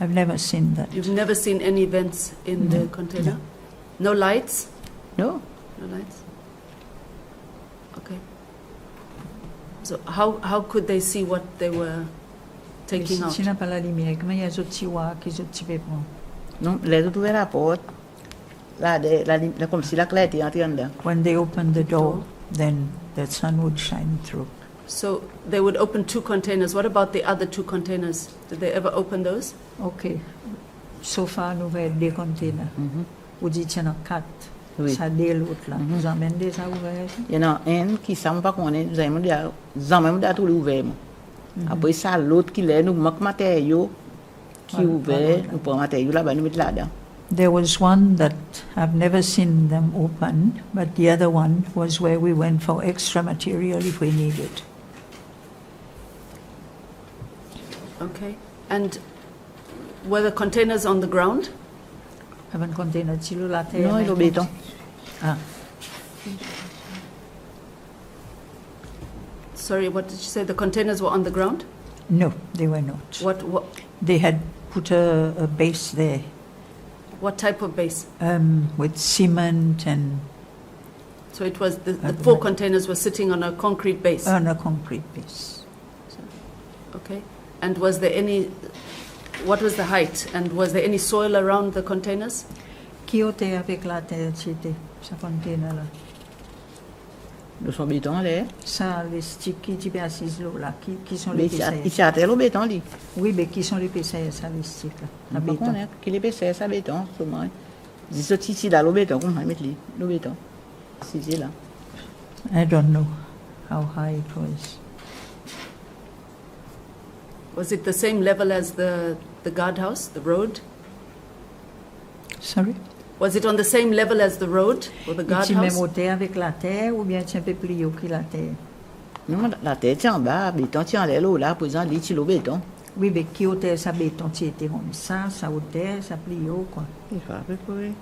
I've never seen that. You've never seen any vents in the container? No lights? Non. No lights? Okay. So how could they see what they were taking out? Tu n'as pas la lumière, comment il y a des tiroirs qui sont petits pépins. Non, les autres ouverts la porte. Là, comme si la clé était entrée en dedans. When they opened the door, then the sun would shine through. So they would open two containers. What about the other two containers? Did they ever open those? OK. So far, nous avons des containers. Vous dites qu'il y en a 4. Oui. Ça dit l'autre là. Vous amenez ça ouvert? Il y en a un qui ne sait pas qu'on est, nous avons déjà tout ouvert. Après ça, l'autre qui est, nous manque matériaux qui est ouvert, nous prenons matériaux là-bas, nous mettons là-dedans. There was one that I've never seen them open, but the other one was where we went for extra material if we needed. Okay. And were the containers on the ground? Have a container sur la terre. Non, il est au béton. Ah, Sorry, what did you say? The containers were on the ground? no, they were not. What They had put a base there type of base? with cement and So it was the four containers were sitting on a concrete base. on a concrete base. Okay. And was there what was the height? And was there any soil around the containers? Qui était avec la terre, c'était ce container là. De son béton, là. Ça, les sticks qui étaient assis là, qui sont les Il PCR? s'est atterri au béton, lui. Oui, mais qui sont les PCR, ça, les sticks là, à Par béton? contre, qui les PC, ça béton, seulement. Ils sont ici, là, le béton, comment ils mettent le béton. C'est là. I don't know how high it was. Was it the same level as the guardhouse, the road? Sorry? Was it on the same level as the road or the Tu mets guardhouse? monté avec la terre ou bien tu es un peu plus haut que la terre? Non, la tête est en bas, le béton tient l'aile là, pour exemple, il tient le béton. Oui, mais qui hauteur ça béton, tu étais comme ça hauteur, ça plus haut quoi. Il fait à peu près.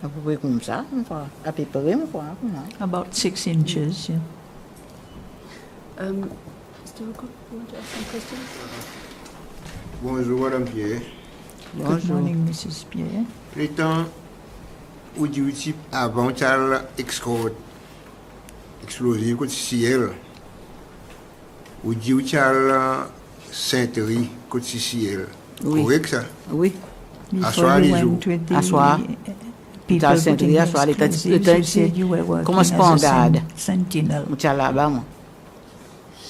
À peu près comme ça, une fois. À peu près, une fois. About 6 inches, yeah. Mr. Ruku, you want to ask some questions? Bonjour, Madame Pierre. Good Bonjour. morning, Mrs. Pierre. Le temps où du type avant t'as explosif côté Cccl, où du t'as Sainte-Rie côté Cccl. Oui. Correct ça? Oui. Before les you went jours. with the Asseoir. people T'as Sainte-Rie, putting asseoir, les explosives, le temps you said you were working comment as se prend en a garde? sentinel. On tient là-bas, moi.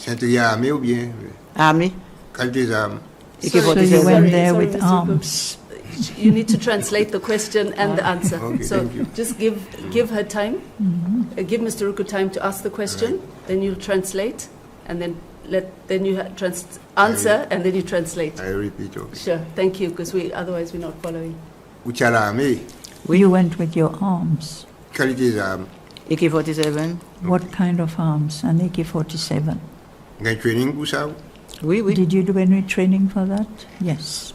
Sainte-Rie armée ou bien? Armé. Quelle des armes? Et qui So faut you dire went Sorry, there sorry, with Mr. arms. You need to translate the question and the answer. Okay, So thank you. just give her time. Give Mr. Ruku time to ask the question. Then you'll translate, and then you answer, and then you translate. I repeat, okay. Sure. Thank you, because otherwise we're not following. Ou tu as l'armée? Oui. You went with your arms. Qualité d'armes? AK-47. What kind of arms? An AK-47. Il y a un training pour ça? Oui, oui. Did you do any training for that? Yes.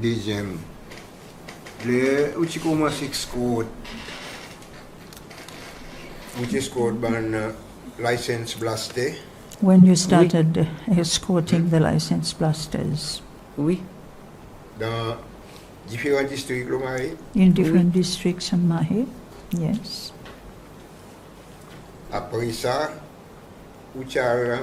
Deuxième. Où tu commences à escorter? Où tu escortes ban license blaster? When you started escorting the license blasters Oui. Dans différents districts, là, Marie? in different districts in Mahe? Yes. Après ça, où tu as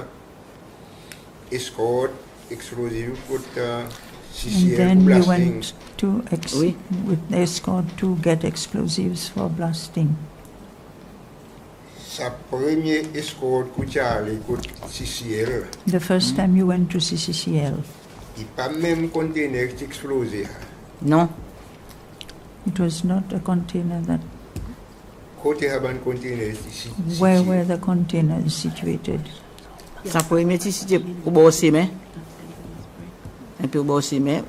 escorte explosive pour And CCL pour then you blasting. went to Oui. with escort to get explosives for blasting. Sa première escorte que tu as allé pour CCL, The first time you went to CCCL, il n'y a pas même conteneur qui explosé. Non. it was not a container that. Côté a un conteneur ici. Where were the containers situated? Sa première c'était au bord ciment. Un peu au bord ciment.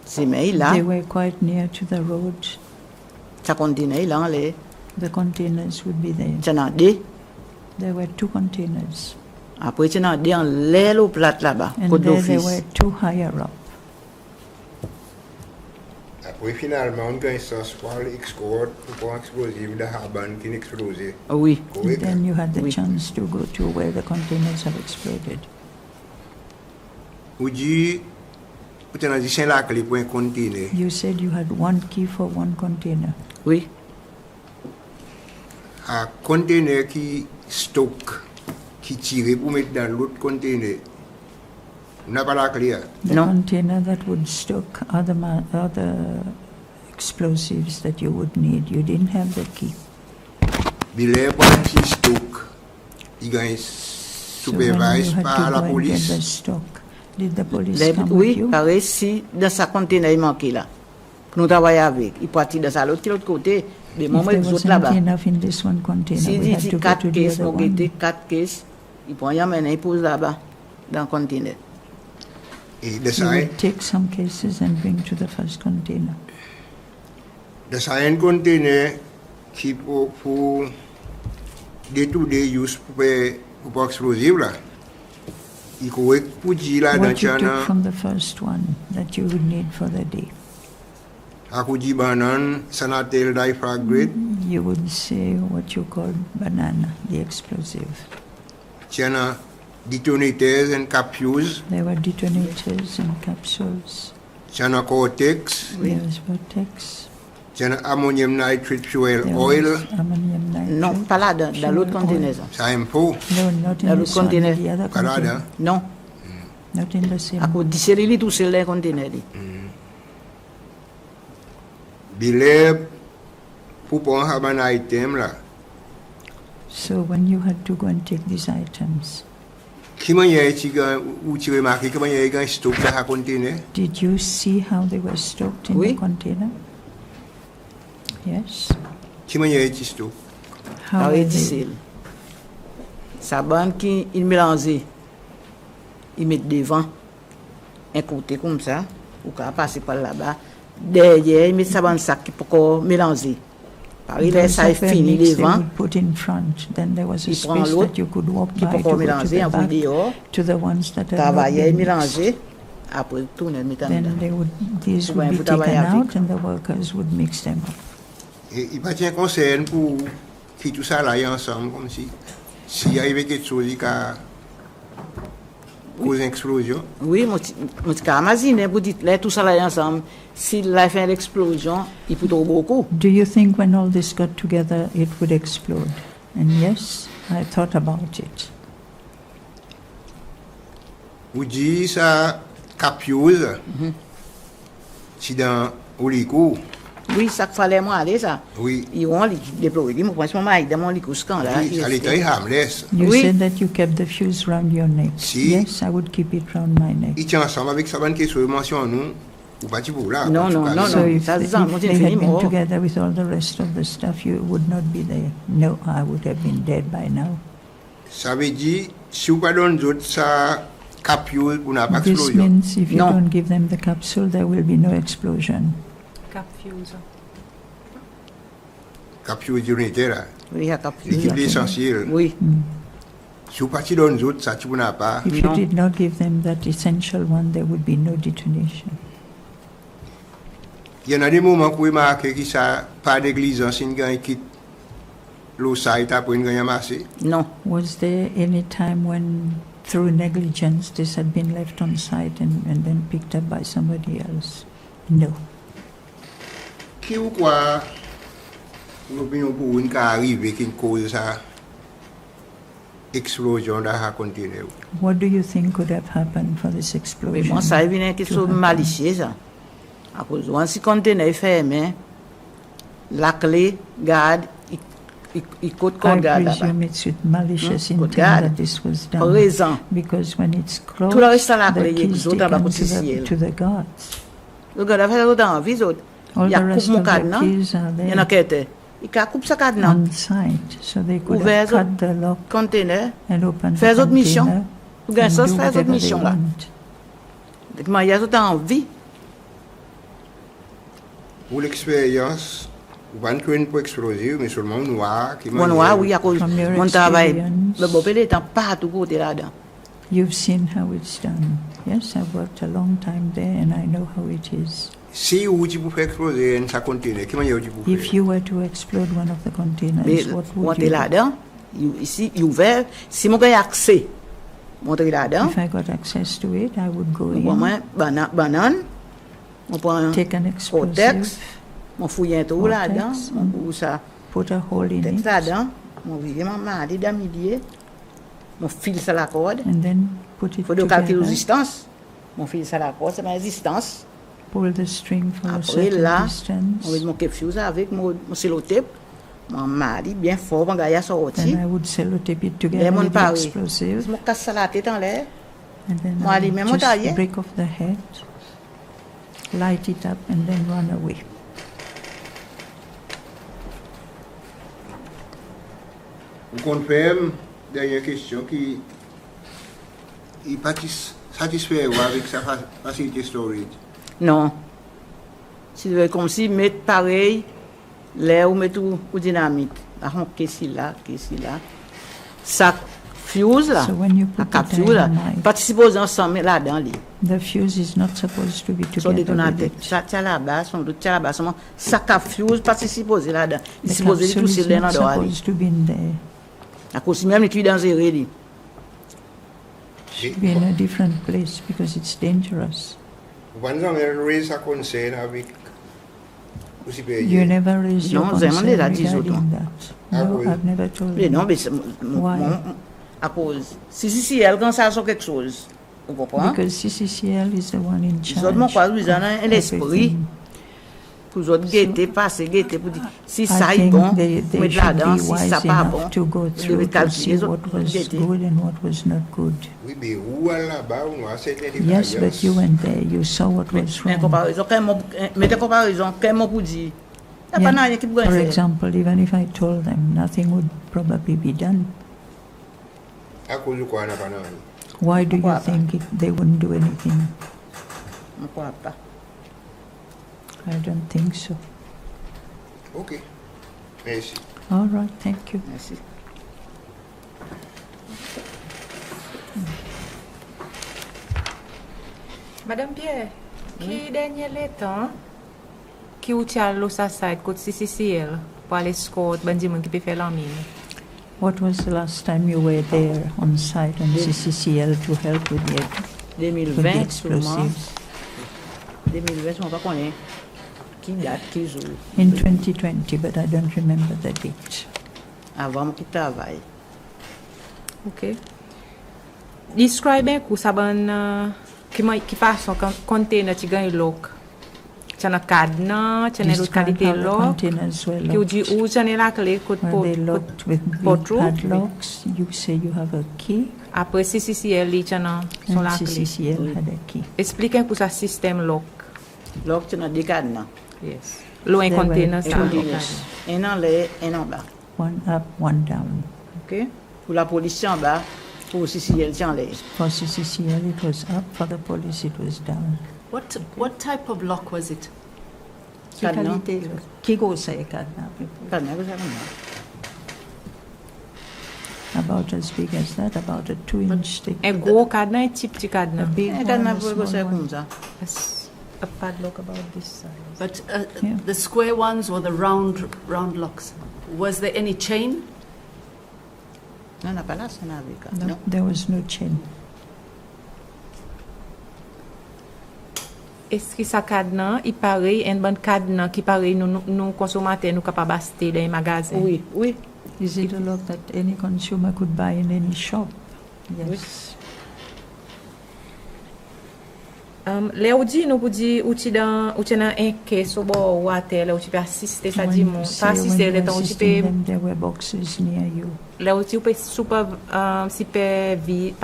Ciment là. They were quite near to the road. Ça contenait là en l'air. The containers would be there. Ça n'a deux. There were 2 containers. Après ça n'a deux en l'air au plat là-bas. And Côte there they d'office. were 2 higher up. Après, finalement, on a un sens pour l'escorte pour un explosif de Haban qui explosé. Oui. And Correct? then you had the Oui. chance to go to where the containers have exploded. Ou dit, tu as dit, c'est la clé pour un conteneur. You said you had 1 key for 1 container. Oui. Un conteneur qui stocke, qui tire pour mettre dans l'autre conteneur. On n'a pas la clé. Hein? The No. container that would stock other explosives that you would need. You didn't have the key. Billet pour un qui stocke, il gagne So when you supervised had par la to go and get the police. stock, did the police Les- come with oui, you? pareil, si dans sa conteneur il manquait là. Pour nous travailler avec. Il partit dans l'autre côté. Mais If moi, there je wasn't là-bas. enough in this one container, Si we il had dit to go 4 to the caisses, other on guette one. 4 caisses. Il prend y amener, il pose là-bas. Dans le conteneur. Et de You ça, would take some cases and bring to the first container. un conteneur qui pour day-to-day use pour explosif là. Il faut pour dire là dans What you took China, from the first one that you would need for the day. à coup de banane, sanatel difragrate, You would say what you call banana, the explosive. China detonators and capsules, There were detonators and capsules. China cortex, There was vortex. China ammonium nitrate fuel There oil, was ammonium nitrate. Non, pas là, dans l'autre Fuel conteneur. oil. ça un peu, No, not Dans in l'autre this one, container. the other Canada. container. Non. Not in the same À cause one. de celui tout seul dans le conteneur. billet pour prendre un item là. So when you had to go and take these items, Qui m'a dit ou tu remarques que il y a un stock dans un conteneur? did you see how they were stocked in Oui. the container? Yes. Qui m'a dit stock? How Par were difficile. Sa bande qui il mélange, il met devant un côté comme ça, ou qu'à passer par là-bas. Derrière, il met sa bande sac pour mélanger. Par il Those ça that est were fini mixed, they devant. would put in front. Then there was a Il prend space l'autre that you could walk qui by peut to go to mélanger, the envoyer back dehors. to the ones that had Travailler, not been mixed. mélanger. Après, tourner, mettre Then dedans. these Pour would be pour travailler taken avec. out and the workers would mix them up. Et il pas un conseil pour qui tout ça là ensemble comme si s'il y avait quelque chose qui a causé une explosion. Oui, moi, je imagine, vous dites, là, tout ça là ensemble, si la fait l'explosion, il peut trop beaucoup. Do you think when all this got together it would explode? And yes, I thought about it. Vous dites ça capsule, c'est dans Oliko. Oui, ça qu'il fallait moi aller, ça. Oui, Ils ont déployé, ils m'ont pris mon mari dans mon lit couchant là. oui, ça était harmless. You Oui. said that you kept the fuse round your neck. Si. Yes, I would keep it round my neck. Il tient ensemble avec sa bonne question mention nous ou pas pour là. Non, non, non, So non. if, Ça, if ça, moi, j'ai they fini, had been moi. together with all the rest of the stuff, you would not be there. No, I would have been dead by now. Ça veut dire si vous pas donne d'autres ça capsule pour n'a pas This explosion. means if you No. don't give them the capsule, there will be no explosion. Cap fuse. Capture unité là. Oui, à cap fuse. L'équipe l'essentiel. Oui. Si vous partez dans d'autres, ça tu n'as pas. If you No. did not give them that essential one, there would be no detonation. Il y en a des moments où vous remarquez que ça pas négligence, une gagne qui l'eau ça est après une gagne amassée. Non. Was there any time when, through negligence, this had been left on site and then picked up by somebody else? No. Qui vous croit l'opinion pour une qui arrive qui cause ça explosion dans un conteneur? What do you think could have happened for this Oui, explosion? moi, ça vient qui to sont happen? malicieux, ça. À cause de si conteneur est fermé, la clé, garde, il coûte I qu'on garde là-bas. presume it's with malicious Good intent God. that this was Pour done. raison. Because when it's closed, Tout le reste à la the clé, key is les autres, on va taken pour to the guards. Le gars a fait le temps, vis autres. All Il a the coupé rest mon of the cadenas. keys are Il y en a there qui étaient. Il a coupé sa cadenas. on site, so they could Ouvert have cut the lock Conteneur. and open the Fais autre mission. container Ou bien and ça, do fais autre whatever they mission là. want. Donc, il y a tout en vie. Pour l'expérience, vous ne pouvez pas exploser, mais seulement noir qui Mon noir, oui, à cause From your mon travail. experience. Le beau pélé est pas tout côté là-dedans. You've seen how it's done. Yes, I've worked a long time there and I know how it is. Si vous pouvez exploser un conteneur, comment vous pouvez If you were to explode one of the containers, Mais what would monter you do? là-dedans, ici, il est ouvert. Si mon gars a accès, monter là-dedans, If I got access to it, I would go on prend in, banane, on prend un take an Protex, explosive, on fouille un trou Protex, là-dedans, on bout ça, put a hole in Protex it, là-dedans, on vire ma main dans le milieu, on file ça la corde, and then put il it faut de calculer la together, résistance, on file ça la corde, c'est ma résistance. pull the string for a Après certain là, distance, on met mon fuse avec mon sellotape, mon mari bien fort, mon gars a sorti. then I would sellotape it Et together mon with the pari, explosive, je me casse ça la tête en l'air, and then Moi, I allez, would même mon taille. just break off the head, light it up, and then run away. Vous confirmez, dernière question, qui satisfait avec sa facilité storage. non. C'est comme si mettre pareil, l'air ou mettre ou dynamite. Là, on qu'est-ce là. Ça fuse là, So when you la put cap the fuse là, dynamite, participe ensemble là-dedans. the fuse is not supposed to be Son together with détonateur, it. ça tient là-bas, son doute tient là-bas, seulement ça cap fuse participe là-dedans. Il The est supposé capsule toucher is l'air not dans l'oreille. supposed to be in there. À cause même les cuits dangereux. Should be in a different place because it's dangerous. Vous n'avez jamais raisé sa concern avec le You supérieur. never raised your Non, concern vraiment, les a dit regarding autant. that. Ah No, oui. I've never told Mais you. non, mais c'est Why? à cause. Si elle quand ça sur quelque chose, vous comprenez? Because CCCL is the one in Ils ont mon charge. quoi, ils ont un esprit everything. pour vous autres guetter, passer, guetter pour dire si ça I est bon, think they mettre should là-dedans, be si wise ça pas enough bon, to go vous through devez to calculer see les what autres was guetter. good and what was not good. Oui, mais où là-bas, on a cette Yes, but you went there, you saw what was Mais wrong. comparaison, mettez comparaison, quel mot pour dire? Il n'y a pas Yeah. rien qui pourrait For faire. example, even if I told them, nothing would probably be done. À cause de quoi on n'a pas rien. Why do you Pourquoi pas? think they wouldn't do anything? Je ne crois pas. I don't think so. Ok. Merci. All right, thank you. Merci. Madame Pierre, qui dernier le temps qui ou tient l'eau sa side côté Cccl pour aller scout bandi moun qui peut faire la mine. What was the last time you were there on site on CCCL to help with the 2020, sûrement. explosives? 2020, je ne sais pas combien. Qui date, qui jour. In 2020, but I don't remember the date. Avant que travaille. OK. Describe un coup ça ban qui façon container qui gagne lock. Tiens na cadenas, tiens na Describe qualité how the lock. containers were Qui ou dit locked. où tiens la clé côté Were they locked with pot big roux? padlocks? You say you have a key, Après Cccl li tiens na son and la clé. CCCL had a key. Explique un coup ça système lock. Là, tu as des cadenas. Yes. L'eau un There were container two ça. doors. Un en l'air, un en bas. One up, one down. OK? Pour la police en bas, pour Cccl en l'air. For CCCL, it was up. For the police, it was down. What type of lock was it? Cadenas. Qui goes a cadenas? Cadenas, vous savez, non. About as big as that, about a 2-inch stick. Un gros cadenas, un petit A cadenas. big one, Cadenas, a vous small savez one. comme ça. A padlock about this size. But Yeah. the square ones or the round locks, was there any chain? Non, n'a pas là, c'est avec. No, there was no chain. Est-ce que ça cadenas, il paraît un bon cadenas qui paraît nous consommateurs nous capables d'acheter dans les magasins? Oui, oui. Is it a lock that any consumer could buy in any shop? Yes. Là où dit nous pour dire où tu dans un caisse au bord ou à terre là où tu peux assister ça dit mon pas assister le temps où tu peux there were boxes near you. là où tu peux pas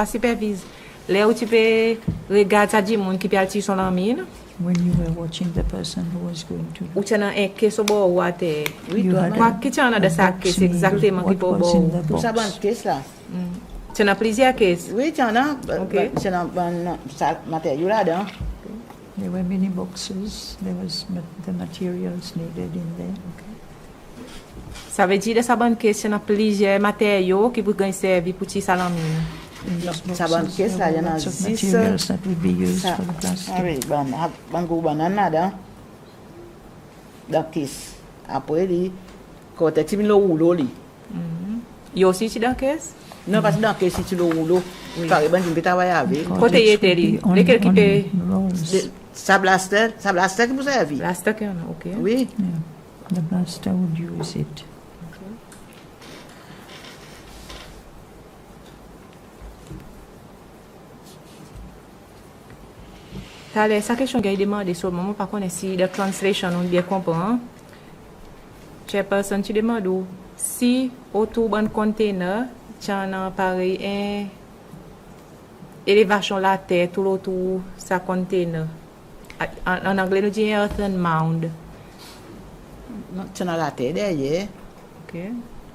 supervise là où tu peux regarder ça dit mon qui peut aller sur la mine When you were watching the person who was going to. où tu as un caisse au bord ou à terre Oui, You toi, had quoi que tu en as de ça caisse exactement qui what peut was in bord the Pour ça, bonne box. caisse là. tu en as plusieurs caisses Oui, tu en as. Ok. C'est dans bon matériau là-dedans. There were many boxes. There was the materials needed in there. ça veut dire de ça bonne caisse tu as plusieurs matériaux qui peuvent servir pour ti salamine In these Ça bonne boxes, caisse là, there il y en were a lots of 10. materials that would be used Ça, for the plastic. ah oui, bon gros banane là-dedans. Dans la caisse. Après, quand tu mets le rouleau, il y a aussi tu dans caisse non, parce que dans la caisse, si tu le rouleau, par exemple, tu peux travailler avec. Because Côté it should était, be on- lesquels qui on paient? rolls. Ça blaster qui vous servi. la stock il y en a ok Oui. Yeah. The blaster would use it. T'as l'air, ça question qu'il a demandé sur le moment, par contre, si la translation, on bien comprend. Chairperson, tu demandes où, si autour d'un container, tu as un pareil, élévation la terre, tout autour, ça container. En anglais, nous disons earthen mound. Non, tu as la tête derrière. Ok.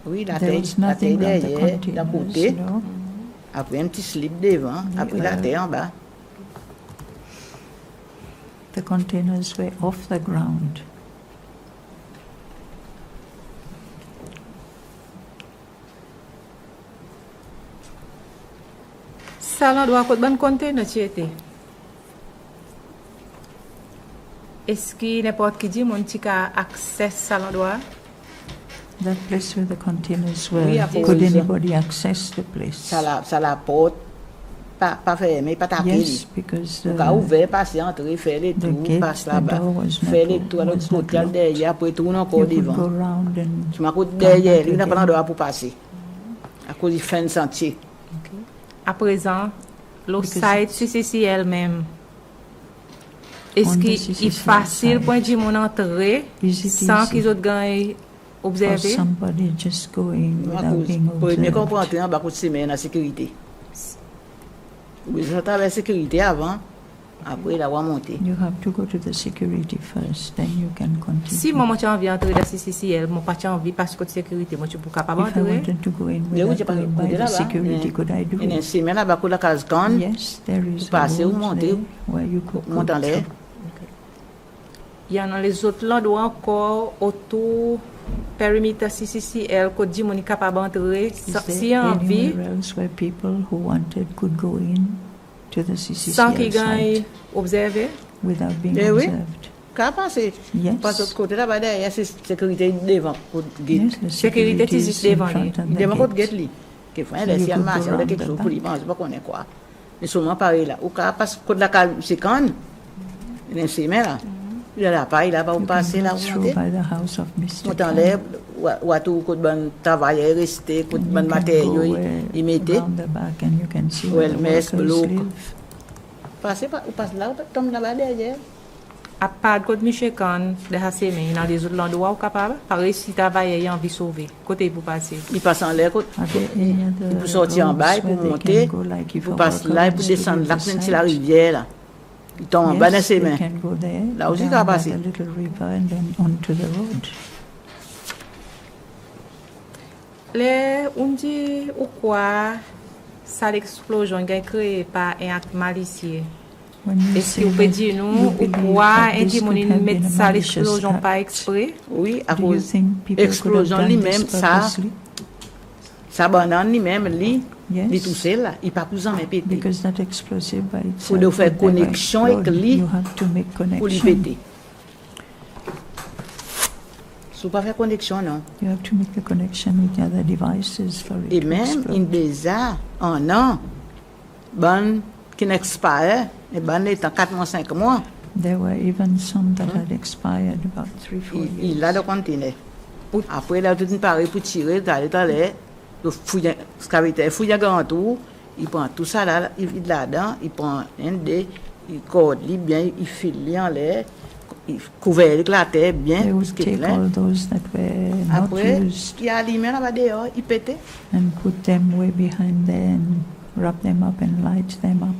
Oui, la There tête was nothing on the derrière, d'un côté. containers, no. Après, un petit slip devant. Après, la tête en bas. The containers were off the ground. Ça, là, doit être bon container, tu étais. Est-ce que n'importe qui dit, mon petit a accès ça, là, doit? That place where the containers were, Oui, à could cause- anybody access the place? Ça la porte. Pas fermée, pas tapée. Yes, because Donc, à ouvert, passer, entrer, faire les the tours, gate, passe the là-bas. door was not Faire les tours à l'autre was not côté, locked. derrière, après tourner encore You could go devant. round and Tu m'as côté come derrière, back il n'a pas again. l'endroit pour passer. À cause du fin de sentier. À présent, le Because site CCL même, est-ce on the qu'il est CCL facile site. pour dire mon entrée Is it sans easy qu'ils autres gagnent for observer? somebody just going À without cause, being pour mieux observed? comprendre, en bas de semaine, la sécurité. Oui, je travaille la sécurité avant, après, il a monter. You have to go to the security first, then you can continue. Si moi, j'ai envie d'entrer dans CCL, moi, pas envie parce que de sécurité, moi, je suis capable If I d'entrer. wanted to go in Mais oui, without j'ai pas going by côté the là-bas. security, could I do Il y a une it? semaine là-bas, pour la case con, Yes, there is a passer ou road monter, there where you could go monter en l'air. through. Il y en a les autres là, doit encore autour périmètre CCL, que dit mon est capable d'entrer. Is Si there envie, anywhere else where people who wanted could go in to the sans qu'ils CCCL gagnent site observer. without being Eh oui. observed? Qu'à passer. Yes. Parce que de l'autre côté là-bas, derrière, c'est sécurité devant, pour le Yes, guide. the Sécurité security is is in devant front lui. of Il the devant côté gate. guide, lui. Qu'il faut un So laisser you un could marché, go ou quelque round chose the pour lui, je sais pas qu'on est quoi. Mais seulement pareil là. Ou qu'à passer côté de la calme, c'est quand il y a une semaine là. Il y a la paille là-bas, You où can passer là, go où through monter. by the house of Mr. Monter en Khan. l'air, ou à tout côté de bon travail resté, côté de You bon can matériau, go il mettait. around the back and you can see Well, where the mess, workers bloke. live. Passer pas, ou passe là, ou tombe là-bas derrière. À part de côté Michel Kahn, de la semaine, dans les autres endroits, capable, pareil, si travail ayant envie de sauver, côté pour passer. Il passe en l'air, Are there any il other peut sortir en bas, il roads peut where they monter, can go, like il if peut a passer worker là, il wants peut to descendre leave là, the c'est site? la rivière là. Il tombe en bas dans Yes, ses they mains. can go there, Là aussi, down il va by passer. the little river and then onto the road. Les, on dit ou quoi, ça l'explosion est créée par un acte malicieux. When you Est-ce say que vous pouvez that dire you nous, believe pourquoi that un this dit mon could have mettre been a ça malicious l'explosion pas act, exprès? Oui, à do you cause think people could have explosion done lui-même, this ça, purposely? ça banane lui-même, lui, Yes. lui tout seul, là, il pas plus en péter. Because that explosive by Faut itself de faire would never connexion avec explode. lui You have to make pour lui connection. péter. Si vous pas faire connexion, non. You have to make the connection with the other devices for it Et to même, explode. il déjà, un an, bon, qui n'expire, et bon, il est en 4 mois, 5 mois, There were even some that had expired about 3-4 years. il a le conteneur. Après, là, tout une pareil pour tirer, d'aller, le fouille, fouille à grand tour, il prend tout ça là, il vide là-dedans, il prend un dé, il corde, bien, il file en l'air, il couvre avec la terre bien, They would parce qu'il est take plein. all those that were not Après, used il a allumé là-bas dehors, il pétait. and put them way behind there and wrap them up and light them up.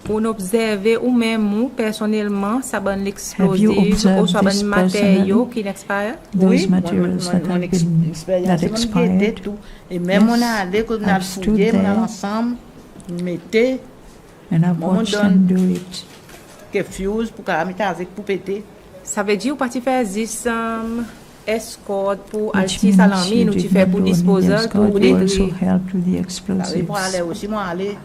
On observe ou même personnellement ça bonne Have you l'explosive observed ou soit this bonne matériaux personally? qui n'expire. Those materials that have been expérience, that expired. tout. Et même Yes, on a allé, qu'on a I've stood fouillé, on a there. ensemble, mettez And I've Maman watched donne- them do it. que fuse pour qu'à mettre avec pour péter. Ça veut dire ou pas tu fais 10 escorte pour Which alti means salamine you ou tu did fais not pour do only the disposer escort, pour you also détruire. helped with the Pareil explosives. pour aller aussi, moi aller.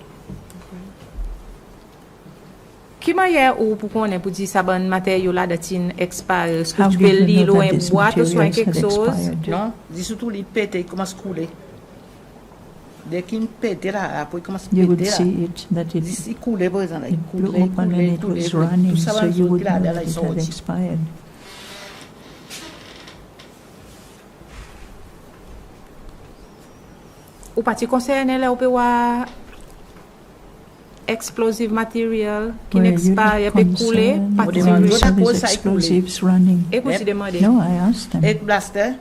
Qui manière ou pour qu'on ait pour dire ça bonne matériaux là de tin expire? Est-ce que How tu did peux you lire know ou that un these boîte ou soit materials quelque had chose? expired? Non, dis surtout il pète, il commence à couler. Dès qu'il pète là, après il commence à You would péter là. see it that it, Il coulait par exemple, il it blew coulait, open and it was running, tout ça so va you would sortir là, know là, that il it had sortit. expired. Ou pas tu concerné là ou peut voir explosive material qui Were you n'expire peut couler concerned pas with Des tu gens the qui use of cause these ça, il coulait. explosives running? et pour tu demander. No, I asked them. Et blaster,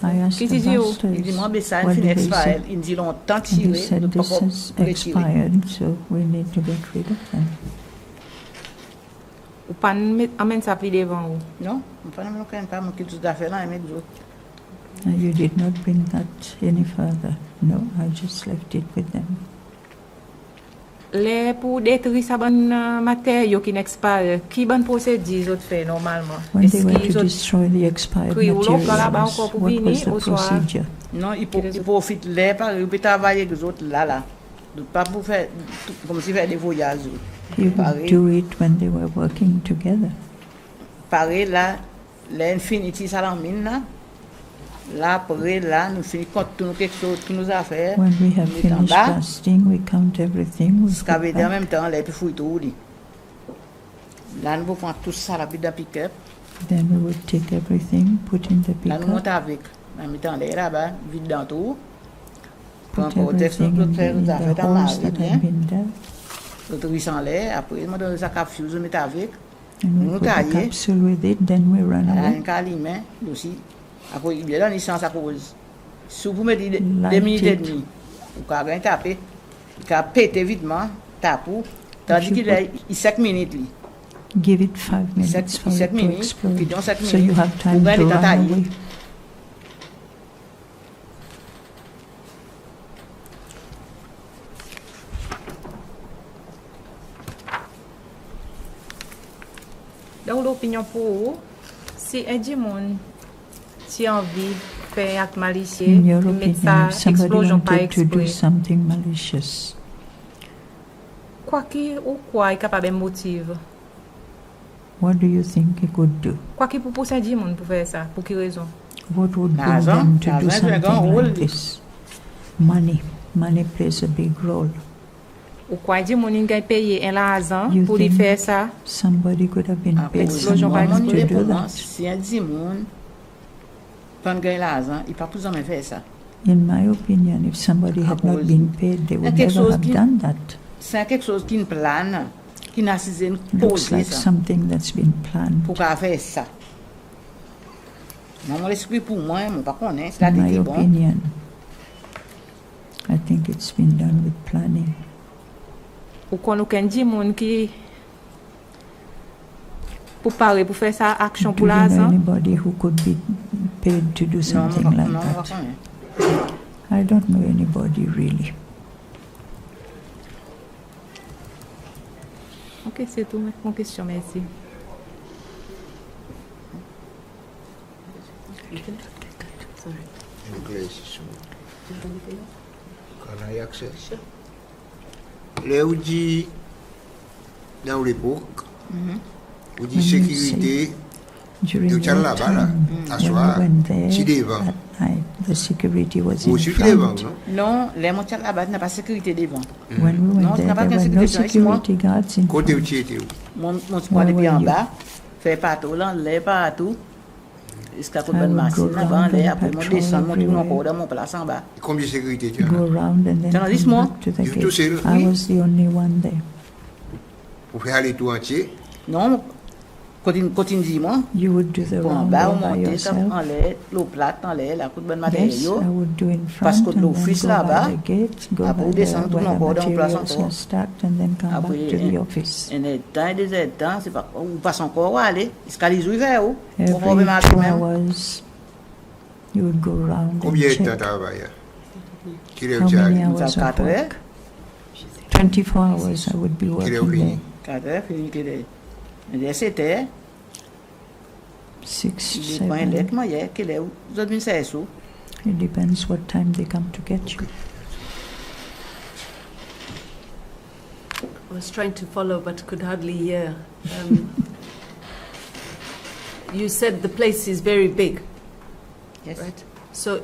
I asked Qui the te dit où? blasters. il dit moi, mais ça, What il did finit they expire. say? Il dit longtemps And tiré, they said de pas this has retirer. expired, so we need to get rid of them. Ou pas amène ça plus devant ou. Non, on ne peut pas me quitter tout à fait là, et mettre d'autres. You did not bring that any further. No, I just left it with them. Les pour détruire ça bonne matériaux qui n'expire, qui bonne procédure autres fait normalement? When they Est-ce were qu'ils to ont destroy the expired Oui, ou l'autre, là-bas, materials, encore pour what venir, was the au soir. procedure? Non, il profite l'air, il peut travailler avec les autres là. Pas pour faire, comme si faire des voyages. He would Pareil. do it when they were working together. Pareil là, l'infinity salamine là. Là, après, là, nous finissons tout quelque chose qui nous a fait. When we have nous mettons en finished bas, fasting, we count everything. We ce put qu'avait dit en back. même temps, là, et puis fouille tout. Là, nous prenons tout ça là, puis dans pick-up. Then we would take everything, put in the Là, nous pickup, montons avec. Là, nous mettons l'air là-bas, vide dans tout. Prends put encore texte, everything nous faire, in nous a fait the en holes marée, that bien. had been there, L'autre rit en l'air, après, nous donnons ça cap fuse, nous mettons avec. and we Nous put the tailler. capsule with it. Then we run Là, away. un calimé, aussi. Après, il y a une licence à cause. Si vous mettez 2 Light minutes et it. demie, vous pouvez taper, vous pouvez péter vitement, taper, tandis qu'il a 5 minutes. Lui. Give it 5 minutes for 5 it to minutes, explode. puis dans 5 So you minutes, have vous time to gagnez run dans taille. away. Dans l'opinion pour vous, si un monde qui a envie de faire un acte malicieux, In your de mettre opinion, ça if somebody explosion par wanted to do exprès, something malicious, quoi est capable de motive? what do you think he could do? Quoi qui pour pousser un monde pour faire ça? Pour quelle raison? What would bring L'argent, them to do l'argent joue un grand something rôle. like this? Money. Money plays a big role. Ou quoi dit monde qui payer un argent You pour lui think faire ça? Somebody could have been paid some Explosion par money to do moi, that. si un dit monde, quand gagne l'argent, il ne peut pas plus jamais faire ça. In my opinion, if somebody had not been paid, they would quelque never chose have qui- done that. C'est quelque chose qui ne plane, qui n'a pas une Looks pause like ça, something that's been planned. pour qu'à faire ça. Non, mon esprit pour moi, je ne sais pas connaître, c'est In la my tête bon. opinion, I think it's been done with planning. Ou qu'on nous dit monde qui pour parler pour faire ça action Do pour you know l'argent? anybody who could be paid to do Non, something non, like non, that? pas connaître. I don't know anybody really. Ok, c'est tout mon question, merci. Can I access? Là où dit dans l'époque, où dit sécurité, During de war là-bas, là, à when soir, we went there si devant. at night, the security was in Aussi devant, front. non? Non, les montées là-bas n'a pas sécurité devant. When we Non, went tu n'as there, pas there qu'une were no sécurité, moi. security guards in Côté où front. tu étais où? Mon poids depuis were en you? bas, fait partout, là, les partout. Jusqu'à côté I de would machine, go là-bas, round les and après, mon patrol descendre, mon tourne everywhere. encore dans mon place en bas. Combien de sécurité tu as? Go around and then T'en as dit, come moi? back to the You gate. too, Cyril? I Oui. was the only one there. Vous faites aller tout entier? Non, continue, dis-moi. You would do the Pour en round bas, on all by montait, yourself. en l'air, l'eau plate, en l'air, la coupe de Yes, matériaux. I would do in Parce front que and then l'office go là-bas, by the gate, go après, by the, descendre tout where the encore dans place materials encore. are stacked and then come Après, back to the office. un état et des états, c'est pas, on passe encore où aller. Jusqu'à les ouvrir vers où? On Every va marcher 2 même. hours, you would go around and Combien de temps check. travail? Qui How est many où? hours Ça, of 4 heures. work? 24 hours I would be Qui est working fini? there. 4 heures, fini que les 7 heures. 6, Il dépend 7. de moi, qu'il est où? Vous avez mis ça sous. It depends what time they come to get you. I was trying to follow but could hardly hear. You said the place is very big, Yes. right? So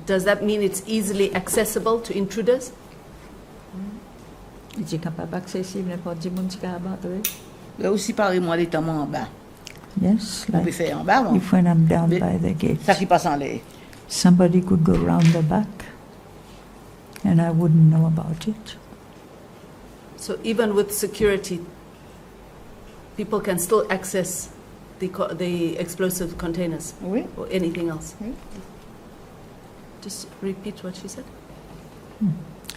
does that mean it's easily accessible to intruders? Il est capable accessible n'importe qui qui a battu. Là aussi, pareil-moi, les temps en bas. Yes, On peut like faire en bas, moi. if when I'm down Mais- by the gate, Ça qui passe en l'air. somebody could go round the back and I wouldn't know about it. So even with security, people can still access the explosive containers Oui. or anything else? Oui. Just repeat what she said.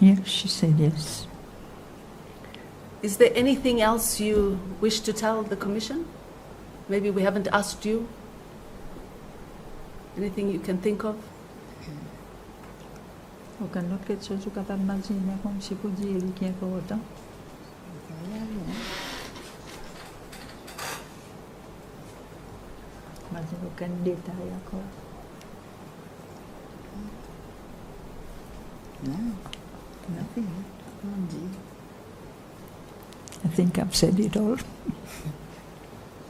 Yeah, she said yes. Is there anything else you wish to tell the Commission? Maybe we haven't asked you. Anything you can think of? Aucune autre question que capable d'imaginer comme si vous dire qui est important. Imagine aucun détail encore. Non. Nothing. On dit. I think I've said it all.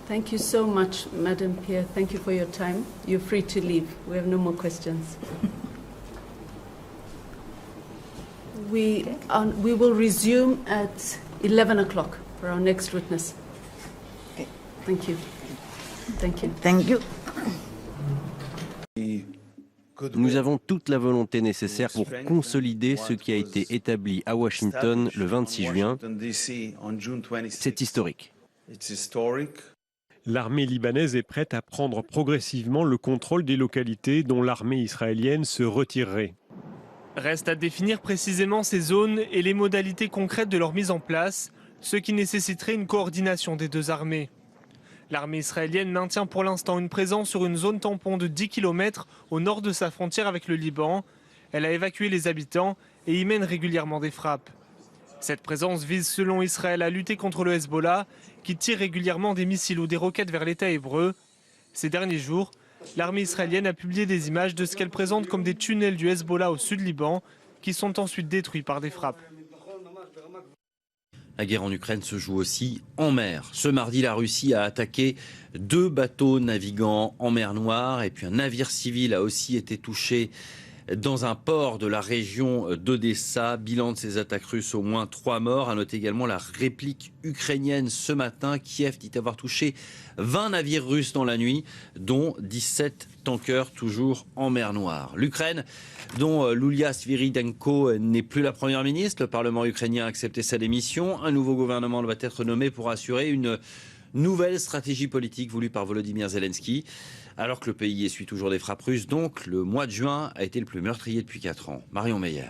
Thank you so much, Madam Pierre. Thank you for your time. You're free to leave. We have no more questions. We will resume at 11 o'clock for our next witness. Okay. Thank you. Thank you. Thank you. Nous avons toute la volonté nécessaire pour consolider ce qui a été établi à Washington le 26 juin. C'est historique. L'armée libanaise est prête à prendre progressivement le contrôle des localités dont l'armée israélienne se retirerait. Reste à définir précisément ces zones et les modalités concrètes de leur mise en place, ce qui nécessiterait une coordination des deux armées. L'armée israélienne maintient pour l'instant une présence sur une zone tampon de 10 km au nord de sa frontière avec le Liban. Elle a évacué les habitants et y mène régulièrement des frappes. Cette présence vise selon Israël à lutter contre le Hezbollah qui tire régulièrement des missiles ou des roquettes vers l'État hébreu. Ces derniers jours, l'armée israélienne a publié des images de ce qu'elle présente comme des tunnels du Hezbollah au sud Liban qui sont ensuite détruits par des frappes. La guerre en Ukraine se joue aussi en mer. Ce mardi, la Russie a attaqué 2 bateaux navigants en mer Noire et puis un navire civil a aussi été touché dans un port de la région d'Odessa. Bilan de ces attaques russes, au moins 3 morts. À noter également la réplique ukrainienne ce matin. Kiev dit avoir touché 20 navires russes dans la nuit, dont 17 tankers toujours en mer Noire. L'Ukraine, dont Yulia Sviridenko n'est plus la première ministre. Le Parlement ukrainien a accepté sa démission. Un nouveau gouvernement doit être nommé pour assurer une nouvelle stratégie politique voulue par Volodymyr Zelensky. Alors que le pays essuie toujours des frappes russes, donc le mois de juin a été le plus meurtrier depuis 4 ans. Marion Meyer.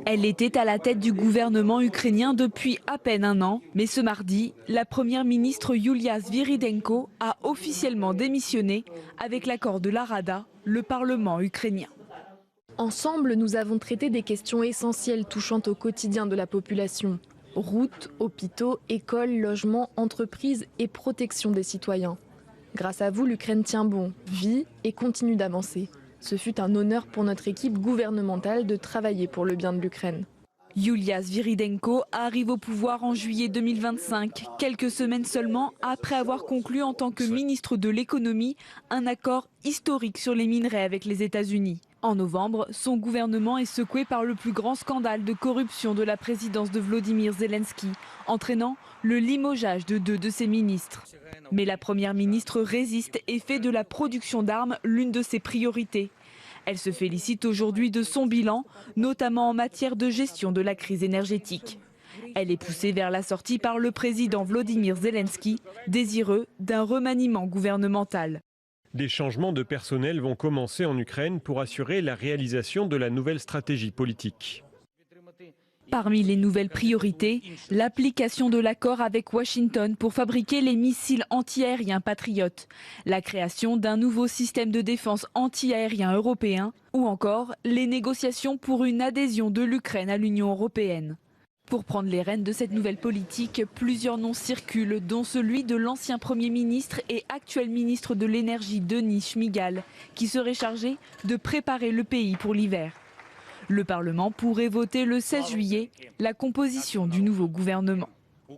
Elle était à la tête du gouvernement ukrainien depuis à peine 1 an. Mais ce mardi, la première ministre Yulia Sviridenko a officiellement démissionné avec l'accord de la Rada, le Parlement ukrainien. Ensemble, nous avons traité des questions essentielles touchant au quotidien de la population. Routes, hôpitaux, écoles, logements, entreprises et protection des citoyens. Grâce à vous, l'Ukraine tient bon, vit et continue d'avancer. Ce fut un honneur pour notre équipe gouvernementale de travailler pour le bien de l'Ukraine. Yulia Sviridenko arrive au pouvoir en juillet 2025, quelques semaines seulement après avoir conclu en tant que ministre de l'économie un accord historique sur les minerais avec les États-Unis. En novembre, son gouvernement est secoué par le plus grand scandale de corruption de la présidence de Volodymyr Zelensky, entraînant le limogeage de 2 de ses ministres. Mais la première ministre résiste et fait de la production d'armes l'une de ses priorités. Elle se félicite aujourd'hui de son bilan, notamment en matière de gestion de la crise énergétique. Elle est poussée vers la sortie par le président Volodymyr Zelensky, désireux d'un remaniement gouvernemental. Des changements de personnel vont commencer en Ukraine pour assurer la réalisation de la nouvelle stratégie politique. Parmi les nouvelles priorités, l'application de l'accord avec Washington pour fabriquer les missiles anti-aériens Patriot, la création d'un nouveau système de défense anti-aérien européen ou encore les négociations pour une adhésion de l'Ukraine à l'Union européenne. Pour prendre les rênes de cette nouvelle politique, plusieurs noms circulent, dont celui de l'ancien Premier ministre et actuel ministre de l'Énergie Denis Shmyhal, qui serait chargé de préparer le pays pour l'hiver. Le Parlement pourrait voter le 16 juillet la composition du nouveau gouvernement. La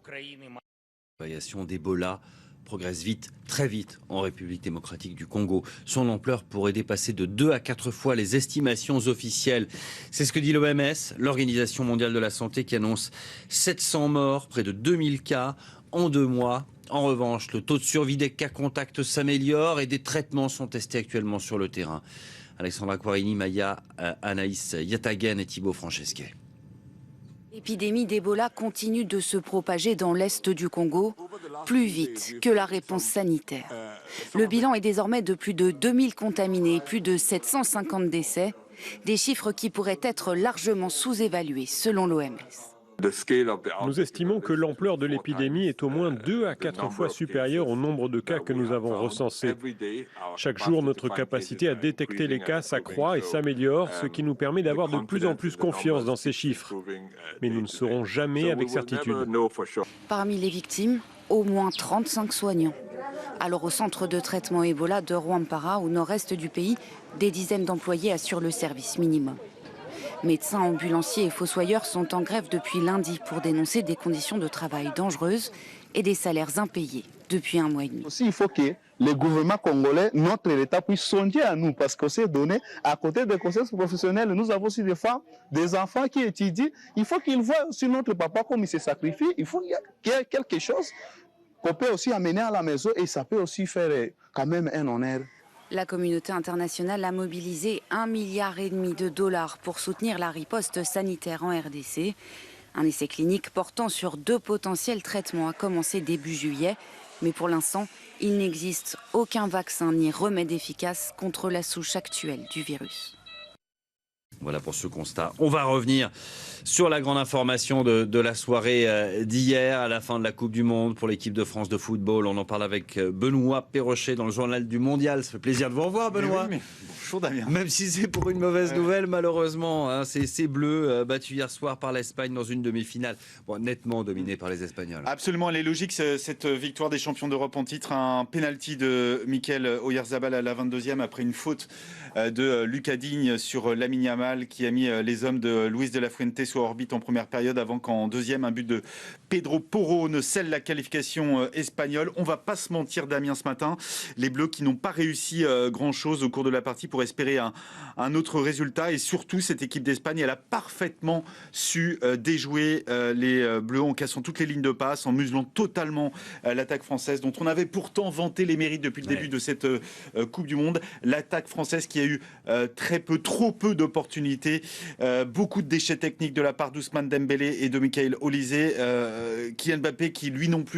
variation d'Ebola progresse vite, très vite en République démocratique du Congo. Son ampleur pourrait dépasser de 2 à 4 fois les estimations officielles. C'est ce que dit l'OMS, l'Organisation mondiale de la santé, qui annonce 700 morts, près de 2000 cas en 2 mois. En revanche, le taux de survie des cas contacts s'améliore et des traitements sont testés actuellement sur le terrain. Alexandra Quarini, Maya, Anaïs Yatagen et Thibaut Francesquet. L'épidémie d'Ebola continue de se propager dans l'est du Congo, plus vite que la réponse sanitaire. Le bilan est désormais de plus de 2000 contaminés, plus de 750 décès, des chiffres qui pourraient être largement sous-évalués selon l'OMS. Nous estimons que l'ampleur de l'épidémie est au moins 2 à 4 fois supérieure au nombre de cas que nous avons recensés. Chaque jour, notre capacité à détecter les cas s'accroît et s'améliore, ce qui nous permet d'avoir de plus en plus confiance dans ces chiffres. Mais nous ne saurons jamais avec certitude. Parmi les victimes, au moins 35 soignants. Alors au centre de traitement Ebola de Rwampara, au nord-est du pays, des dizaines d'employés assurent le service minimum. Médecins, ambulanciers et fossoyeurs sont en grève depuis lundi pour dénoncer des conditions de travail dangereuses et des salaires impayés depuis 1 mois et demi. Aussi, il faut que le gouvernement congolais, notre État, puisse songer à nous, parce qu'on s'est donné, à côté des conseils professionnels, nous avons aussi des femmes, des enfants qui étudient. Il faut qu'ils voient aussi notre papa comme il se sacrifie. Il faut qu'il y ait quelque chose qu'on peut aussi amener à la maison et ça peut aussi faire quand même un honneur. La communauté internationale a mobilisé 1,5 milliard de dollars pour soutenir la riposte sanitaire en RDC. Un essai clinique portant sur 2 potentiels traitements a commencé début juillet. Mais pour l'instant, il n'existe aucun vaccin ni remède efficace contre la souche actuelle du virus. Voilà pour ce constat. On va revenir sur la grande information de la soirée d'hier, à la fin de la Coupe du Monde pour l'équipe de France de football. On en parle avec Benoît Perrochet dans le journal du Mondial. Ça fait plaisir de vous revoir, Benoît. Oui, bonjour Damien. Même si c'est pour une mauvaise nouvelle, malheureusement. Hein, ces Bleus battus hier soir par l'Espagne dans une demi-finale, nettement dominée par les Espagnols. Absolument, elle est logique cette victoire des champions d'Europe en titre. Un pénalty de Mikel Oyarzabal à la 22e après une faute de Lucas Digne sur Lamine Yamal qui a mis les hommes de Luis de la Fuente sous orbite en première période avant qu'en deuxième, un but de Pedro Porro ne scelle la qualification espagnole. On va pas se mentir, Damien, ce matin, les Bleus qui n'ont pas réussi grand-chose au cours de la partie pour espérer un autre résultat, et surtout cette équipe d'Espagne, elle a parfaitement su déjouer les Bleus en cassant toutes les lignes de passe, en muselant totalement l'attaque française dont on avait pourtant vanté les mérites depuis le début de cette Coupe du Monde. L'attaque française qui a eu trop peu d'opportunités, beaucoup de déchets techniques de la part d'Ousmane Dembélé et de Michael Olise, Kylian Mbappé qui lui non plus